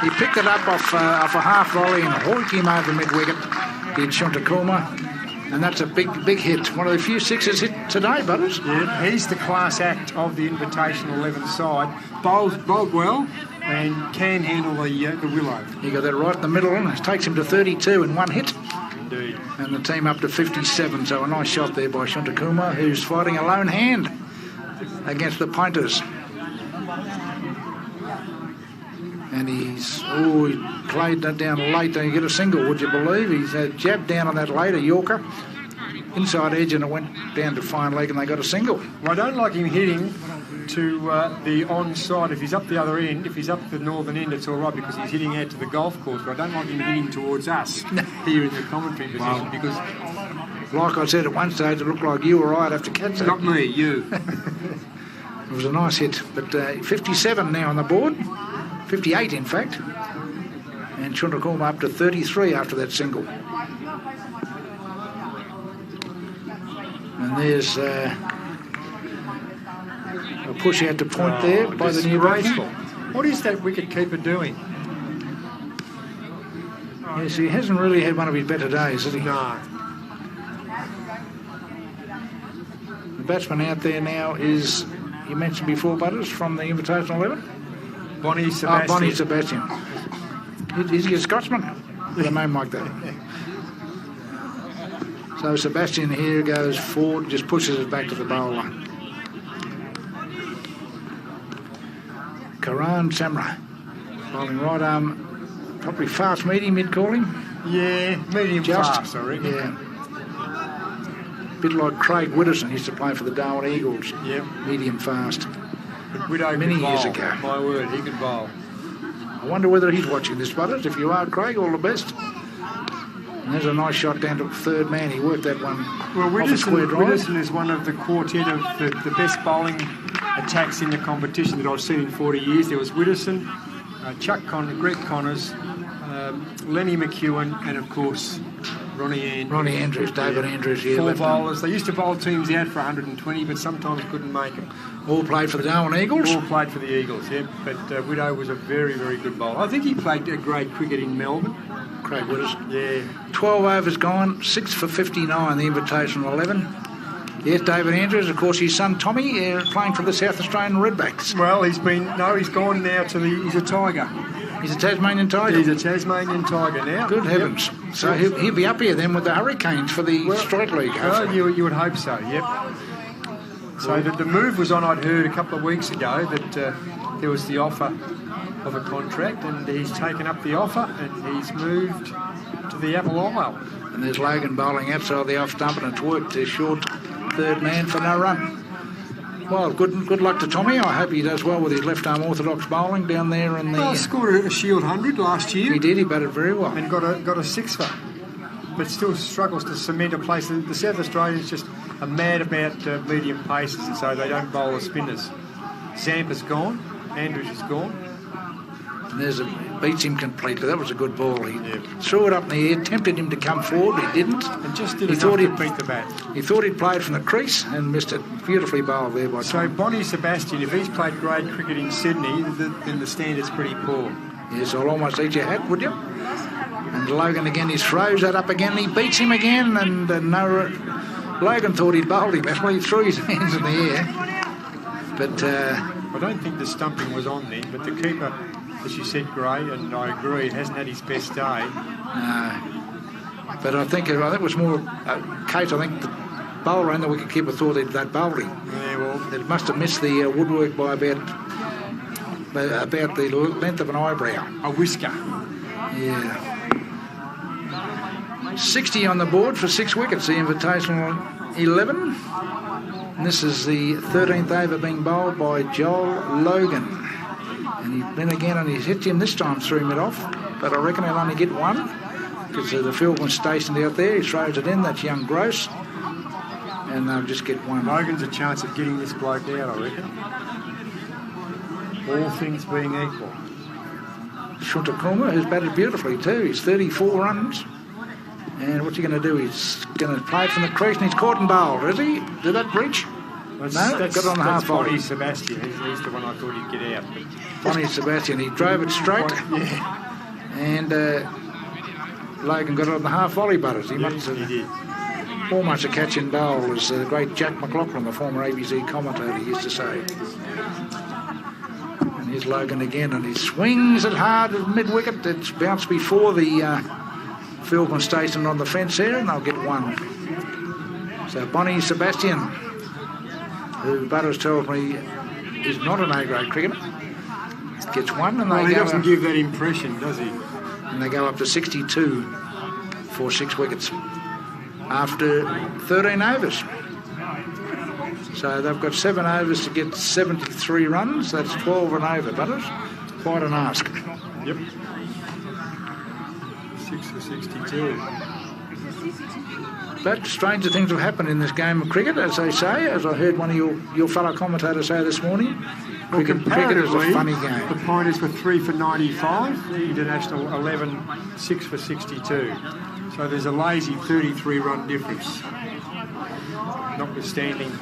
He picked it up off a half volley and hoiked him over mid-wicket. Did Chantakuma, and that's a big hit. One of the few sixes hit today, Butters. Yeah, he's the class act of the Invitational 11 side. Bowled well and can handle the willow. He got that right in the middle, and it takes him to 32 in one hit. Indeed. And the team up to 57, so a nice shot there by Chantakuma, who's fighting a lone hand against the Pinters. And he played that down late. They get a single, would you believe? He's jabbed down on that later Yorker. Inside edge, and it went down to fine leg, and they got a single. Well, I don't like him hitting to the onside. If he's up the other end, if he's up the northern end, it's all right because he's hitting out to the golf course. But I don't like him hitting towards us here in the commentary position because, like I said at one stage, it looked like you or I'd have to catch that. Not me, you. It was a nice hit, but 57 now on the board, 58 in fact, and Chantakuma up to 33 after that single. And there's a push out to point there by the new rifle. What is that wicket keeper doing? Yes, he hasn't really had one of his better days, has he? No. The batsman out there now is, you mentioned before, Butters, from the Invitational 11? Bonnie Sebastian. Oh, Bonnie Sebastian. Is he a Scotsman? With a name like that. So Sebastian here goes forward, just pushes it back to the bowler. Karan Samra, bowling right arm, probably fast medium, you'd call him. Yeah, medium fast, I reckon. Yeah. Bit like Craig Widdowson used to play for the Darwin Eagles. Yep. Medium fast. Widow many years ago. My word, he can bowl. I wonder whether he's watching this, Butters. If you are, Craig, all the best. And there's a nice shot down to the third man. He worked that one well, off a square drive. Widdowson is one of the quartet of the best bowling attacks in the competition that I've seen in 40 years. There was Widdowson, Greg Connors, Lenny McEwen, and of course Ronnie Andrews, David Andrews, yeah. 4 bowlers. They used to bowl teams out for 120, but sometimes couldn't make them. All played for the Darwin Eagles? All played for the Eagles, yeah. But Widow was a very, very good bowler. I think he played grade cricket in Melbourne. Craig Widders. Yeah. 12 overs gone, 6 for 59, the Invitational 11. Yes, David Andrews, of course, his son Tommy, playing for the South Australian Redbacks. Well, he's gone now to he's a Tiger. He's a Tasmanian Tiger? He's a Tasmanian Tiger now. Good heavens. Yep. So he'll be up here then with the Hurricanes for the Strike League. Well, you would hope so, yep. So the move was on, I'd heard a couple of weeks ago, that there was the offer of a contract, and he's taken up the offer and he's moved to the Apple Isle. And there's Logan bowling outside the off stump, and it's worked. There's short third man for no run. Well, good luck to Tommy. I hope he does well with his left arm orthodox bowling down there in the. Well, scored a Shield 100 last year. He did. He batted very well and got a sixer, but still struggles to cement a place. The South Australians just are mad about medium paces, and so they don't bowl the spinners. Zampa's gone. Andrews is gone. And beats him completely. That was a good ball. He threw it up in the air, tempted him to come forward, he didn't. And just did enough to beat the bat. He thought he'd played from the crease and missed it. Beautifully bowled there by Tom. So Bonnie Sebastian, if he's played grade cricket in Sydney, then the standard's pretty poor. Yes, I'll almost eat your hat, would you? And Logan again, he throws that up again, he beats him again, and Logan thought he'd bowled him. That's why he threw his hands in the air. But I don't think the stumping was on then, but the keeper, as you said, Gray, and I agree, hasn't had his best day. No. But I think it was more case. I think the bowler and the wicketkeeper thought they'd bowled him. Yeah, well, it must have missed the woodwork by about the length of an eyebrow. A whisker. Yeah. 60 on the board for 6 wickets, the Invitational 11. And this is the 13th over being bowled by Joel Logan. And he's been again, and he's hit him this time through mid-off. But I reckon he'll only get one, because the field was stationed out there. He throws it in, that's young Gross. And they'll just get one. Logan's a chance of getting this bloke out, I reckon. All things being equal. Shuntakuma, who's batted beautifully too. He's 34 runs. And what's he going to do? He's going to play it from the crease, and he's caught and bowled, is he? Did that breach? That's got it on the half volley. Bonnie Sebastian. He's the one I thought he'd get out. Bonnie Sebastian, he drove it straight. Yeah. And Logan got it on the half volley butters. He did. Almost a catch and bowl, as the great Jack McLaughlin, the former ABC commentator, used to say. And here's Logan again, and he swings it hard at mid-wicket. It's bounced before the fieldman station on the fence there, and they'll get one. So Bonnie Sebastian, who Butters tells me is not an A-grade cricketer, gets one, and he doesn't give that impression, does he? And they go up to 62 for 6 wickets after 13 overs. So they've got 7 overs to get 73 runs. That's 12 and over, Butters. Quite an ask. Yep. 6 for 62. But stranger things have happened in this game of cricket, as they say, as I heard one of your fellow commentators say this morning. Cricket is a funny game. The Pointers were 3 for 95, the International 11, 6 for 62. So there's a lazy 33-run difference, notwithstanding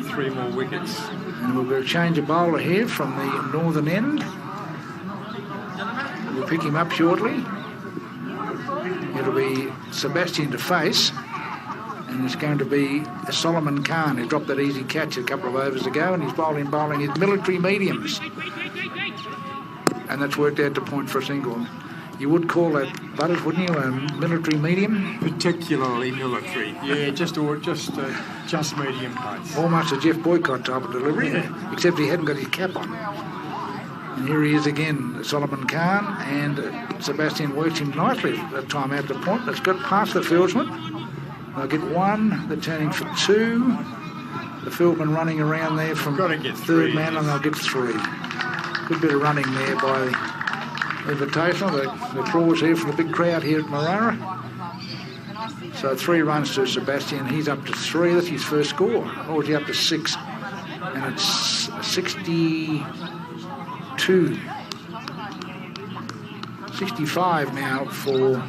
3 more wickets. And we'll go change a bowler here from the northern end. We'll pick him up shortly. It'll be Sebastian to face. And it's going to be Solomon Khan, who dropped that easy catch a couple of overs ago, and he's bowling his military mediums. And that's worked out to point for a single. You would call that, Butters, wouldn't you, a military medium? Particularly military, yeah, just medium pace. Almost a Jeff Boycott type of delivery, except he hadn't got his cap on. And here he is again, Solomon Khan, and Sebastian works him nicely that time out to point. It's got past the fieldsman. They'll get 1, they're turning for 2. The fieldman running around there from third man, and they'll get 3. Good bit of running there by Invitational. The applause here from the big crowd here at Marara. So 3 runs to Sebastian. He's up to 3. That's his first score. Or is he up to 6? And it's 62. 65 now for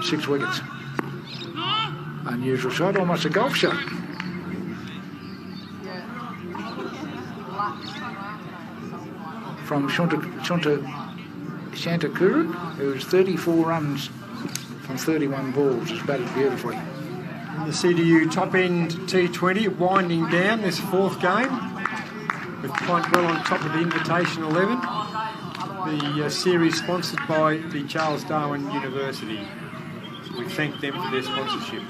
6 wickets. Unusual shot, almost a golf shot. From Shantakuru, who's 34 runs from 31 balls. It's batted beautifully. The CDU Top End T20 winding down this fourth game with Pint well on top of the Invitational XI. The series sponsored by the Charles Darwin University. We thank them for their sponsorship.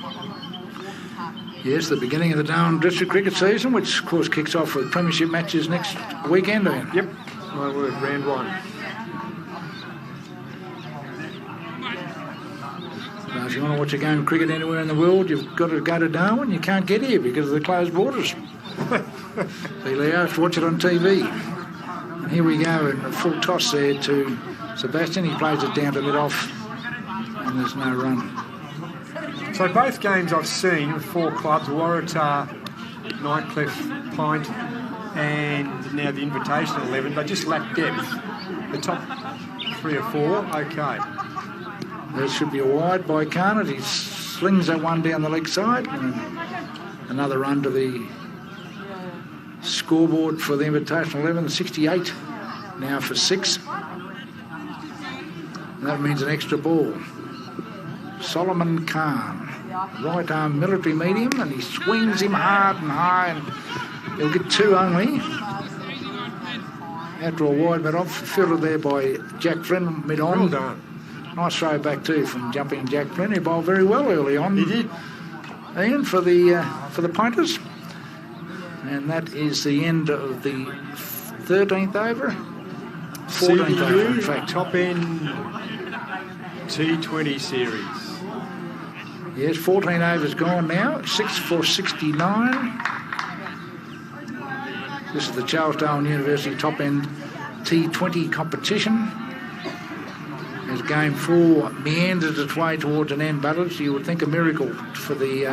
Yes, the beginning of the Darwin District cricket season, which of course kicks off with premiership matches next weekend, Ian. Yep, my word, round one. So if you want to watch a game of cricket anywhere in the world, you've got to go to Darwin. You can't get here because of the closed borders. So you have to watch it on TV. And here we go, in a full toss there to Sebastian. He plays it down to mid-off, and there's no run. So both games I've seen with four clubs, Waratah, Nightcliff, Pint, and now the Invitational XI, they just lack depth. The top 3 or 4, okay. There should be a wide by Carnett. He slings that one down the leg side, and another run to the scoreboard for the Invitational XI, 68 now for 6. And that means an extra ball. Solomon Khan, right arm military medium, and he swings him hard and high, and he'll get 2 only. After a wide mid-off, fielded there by Jack Flynn mid-on. Well done. Nice throw back too from jumping Jack Flynn. He bowled very well early on. He did. Ian, for the Pointers. And that is the end of the 13th over. 14th over, in fact. Top End T20 series. Yes, 14 overs gone now. 6 for 69. This is the Charles Darwin University Top End T20 competition. As game 4 meanders its way towards an end, Butters, you would think a miracle for the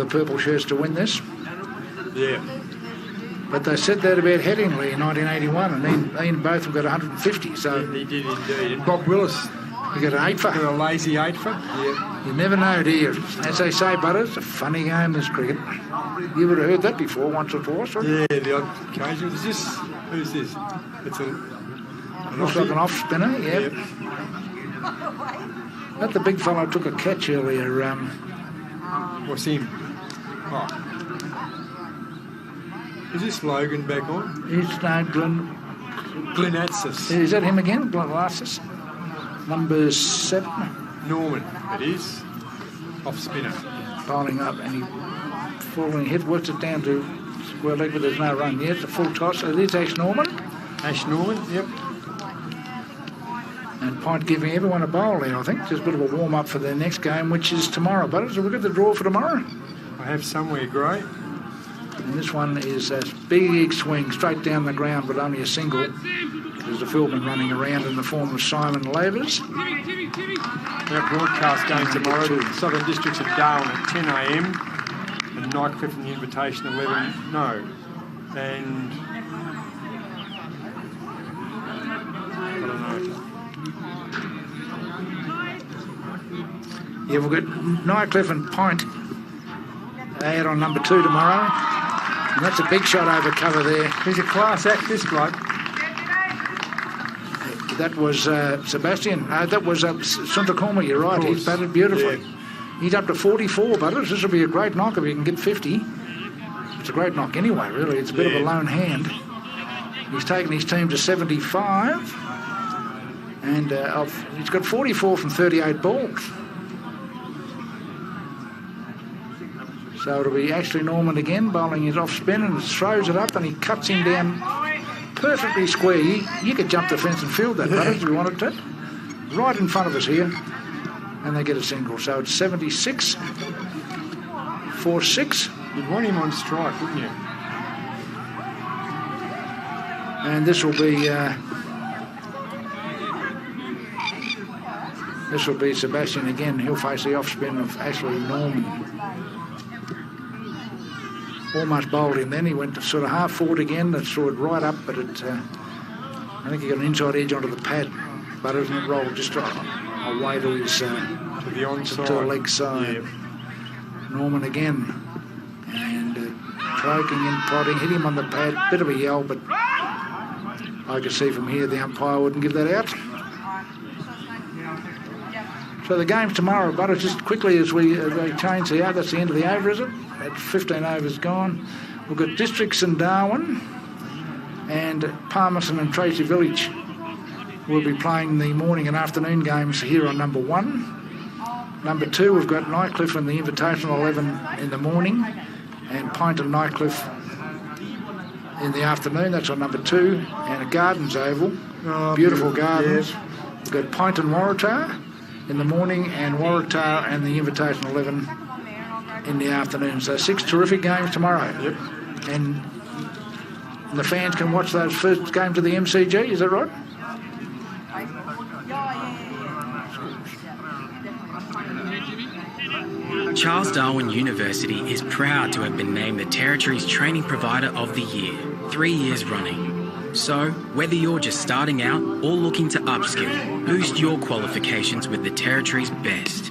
purple shirts to win this. Yeah. But they said that about Headingley in 1981, and then both have got 150. So He did indeed. And Bob Willis you got an 8 for. got a lazy 8 for. Yeah. You never know, do you? As they say, Butters, it's a funny game, this cricket. You would have heard that before once or twice, wouldn't you? Yeah, the odd occasion. Is this? Who's this? It's Looks like an off spinner, yeah. That the big fellow took a catch earlier. What's him? Oh. Is this Logan back on? He's no Glenatsis. Is that him again? Glenatsis. Number 7. Norman, it is. Off spinner. Bowling up, and he falling hit, works it down to square leg, but there's no run yet. It's a full toss. So it is Ash Norman. Ash Norman, yep. And Pint giving everyone a bowl there, I think. Just a bit of a warm-up for their next game, which is tomorrow. But so we'll get the draw for tomorrow. I have somewhere grey. And this one is a big swing, straight down the ground, but only a single. There's a fieldman running around in the form of Simon Lavers. Our broadcast game tomorrow, the Southern Districts of Darwin at 10 a.m. and Nightcliff and the Invitational 11. No. And I don't know. Yeah, we've got Nightcliff and Pint out on number 2 tomorrow. And that's a big shot over cover there. He's a class act, this bloke. That was Sebastian. That was Suntakoma, you're right. He's batted beautifully. Yeah. He's up to 44, Butters. This will be a great knock if he can get 50. It's a great knock anyway, really. It's a bit of a lone hand. He's taken his team to 75. And he's got 44 from 38 balls. So it'll be Ashley Norman again, bowling his off spin, and throws it up, and he cuts him down perfectly square. You could jump the fence and field that, Butters, if you wanted to. Right in front of us here. And they get a single. So it's 76 for 6. You'd want him on strike, wouldn't you? And this will be Sebastian again. He'll face the off spin of Ashley Norman. Almost bowled him then. He went to sort of half forward again and threw it right up, but I think he got an inside edge onto the pad, but it rolled just right away to his To the onside. to the leg side. Yep. Norman again, and croaking and prodding, hit him on the pad, bit of a yell, but I could see from here the umpire wouldn't give that out. So the game's tomorrow, but it's just quickly as they change the that's the end of the over, is it? At 15 overs gone. We've got Districts and Darwin, and Palmerston and Tracy Village will be playing the morning and afternoon games here on number 1. Number 2, we've got Nightcliff and the Invitational 11 in the morning, and Pint and Nightcliff in the afternoon. That's on number 2, and a Gardens Oval. Beautiful Gardens. Yes. We've got Pint and Waratah in the morning, and Waratah and the Invitational 11 in the afternoon. So 6 terrific games tomorrow. Yep. And the fans can watch those first games of the MCG, is that right? Charles Darwin University is proud to have been named the Territory's Training Provider of the Year, 3 years running. So, whether you're just starting out or looking to upskill, boost your qualifications with the Territory's best.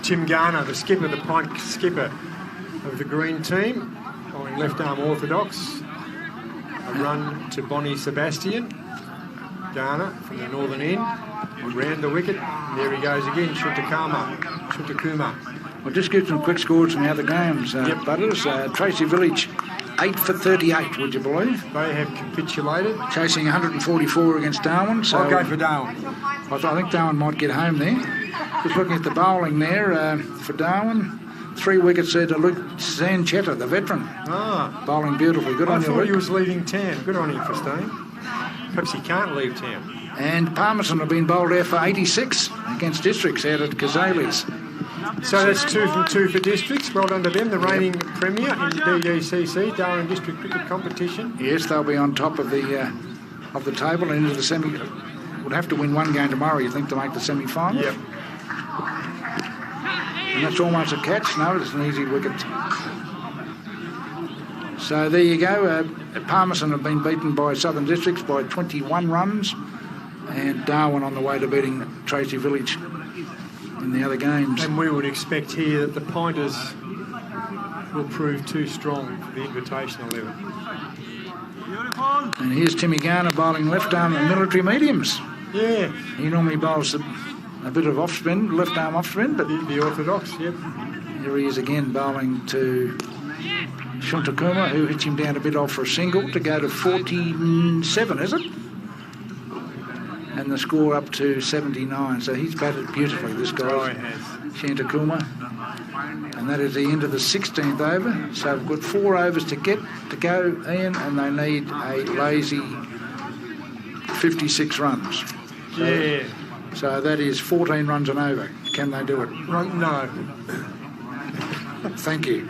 Tim Garner, the skipper, the Pint skipper of the green team, going left arm orthodox. A run to Bonnie Sebastian. Garner from the northern end, around the wicket. There he goes again, Shuntakuma. Well, just give some quick scores from the other games, Butters. Tracy Village, 8 for 38, would you believe? They have capitulated. Chasing 144 against Darwin. So I'll go for Darwin. I think Darwin might get home there. Just looking at the bowling there for Darwin. 3 wickets there to Luke Zanchetta, the veteran. Bowling beautifully. Good on you, I thought Luke. he was leaving town. Good on him for staying. Perhaps he can't leave town. And Palmerston have been bowled out for 86 against Districts out at Kazales. So that's 2 from 2 for Districts. Well done to them, the reigning premier in the DDCC, Darwin District Cricket Competition. Yes, they'll be on top of the table and into the semi. Would have to win one game tomorrow, you think, to make the semi-final? Yep. And that's almost a catch. No, it's an easy wicket. So there you go. Palmerston have been beaten by Southern Districts by 21 runs, and Darwin on the way to beating Tracy Village in the other games. And we would expect here that the Pointers will prove too strong for the Invitational 11. And here's Timmy Garner bowling left arm and military mediums. Yeah. He normally bowls a bit of off spin, left arm off spin, but The orthodox, yep. here he is again bowling to Shuntakuma, who hits him down a bit off for a single to go to 47, is it? And the score up to 79. So he's batted beautifully, this guy, Shuntakuma. And that is the end of the 16th over. So we've got 4 overs to go, Ian, and they need a lazy 56 runs. So, Yeah. So that is 14 runs and over. Can they do it? Right, no. Thank you.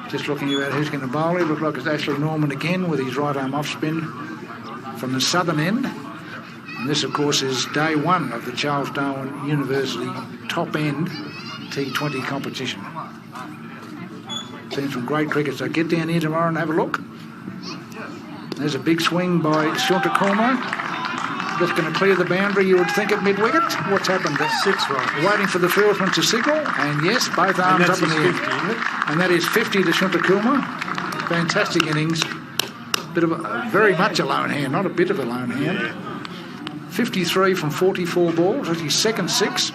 Just looking about who's going to bowl. It looks like it's Ashley Norman again with his right arm off spin from the southern end. And this, of course, is day 1 of the Charles Darwin University Top End T20 competition. Seen some great cricket. So get down here tomorrow and have a look. There's a big swing by Shuntakuma. Just going to clear the boundary, you would think, at mid-wicket. What's happened there? 6 runs. Waiting for the fieldsman to signal, and yes, both arms up in the air. 50, isn't it? And that is 50 to Shuntakuma. Fantastic innings. Bit of very much a lone hand, not a bit of a lone hand. Yeah. 53 from 44 balls. That's his second 6.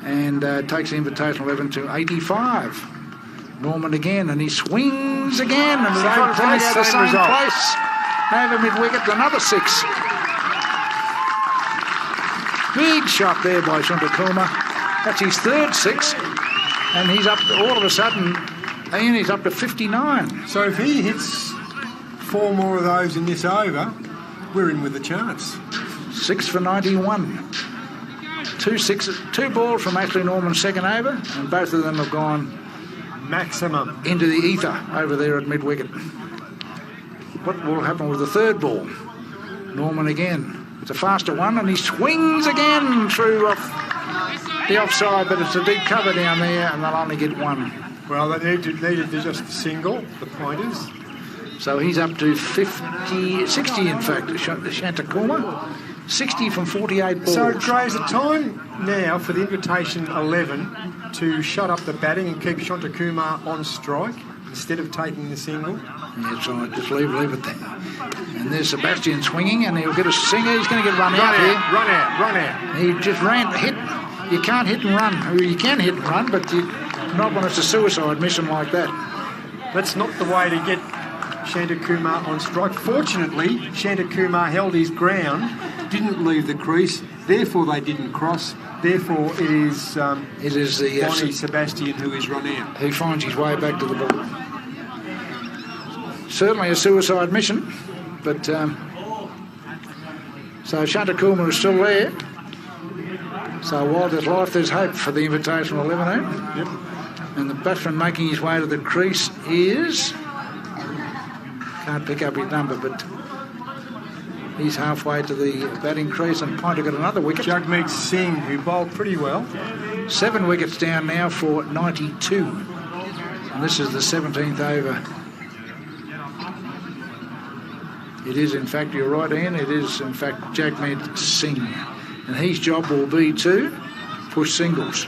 And takes the Invitational 11 to 85. Norman again, and he swings again. And Same place, the same same result. place. Over mid-wicket, another 6. Big shot there by Shuntakuma. That's his third 6. And he's up, all of a sudden, Ian, he's up to 59. So if he hits 4 more of those in this over, we're in with a chance. 6 for 91. 2 balls from Ashley Norman's second over, and both of them have gone Maximum. into the ether over there at mid-wicket. What will happen with the third ball? Norman again. It's a faster one, and he swings again through off the offside, but it's a deep cover down there, and they'll only get 1. Well, they needed to just single, the pointers. So he's up to 60 in fact, Shantakuma. 60 from 48 balls. So, Grays, the time now for the Invitation 11 to shut up the batting and keep Shantakuma on strike instead of taking the single. Yeah, so just leave it there. And there's Sebastian swinging, and he'll get a singer. He's going to get run out here. Run out. He just hit. You can't hit and run. You can hit and run, but you not when it's a suicide mission like that. That's not the way to get Shantakuma on strike. Fortunately, Shantakuma held his ground, didn't leave the crease, therefore they didn't cross. Therefore, it is the Bonnie Sebastian who is run out. Who finds his way back to the ball. Certainly a suicide mission, but so Shantakuma is still there. So while there's life, there's hope for the Invitational 11. Yep. And the batsman making his way to the crease is... Can't pick up his number, but he's halfway to the batting crease, and Pointer got another wicket. Jagmeet Singh, who bowled pretty well. 7 wickets down now for 92. And this is the 17th over. It is, in fact, you're right, Ian, it is, in fact, Jagmeet Singh. And his job will be to push singles.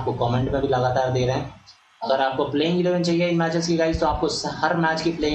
आपको comment में भी लगातार दे रहे हैं। अगर आपको playing 11 चाहिए इन matches की गाइस, तो आपको हर मैच की प्लेइंग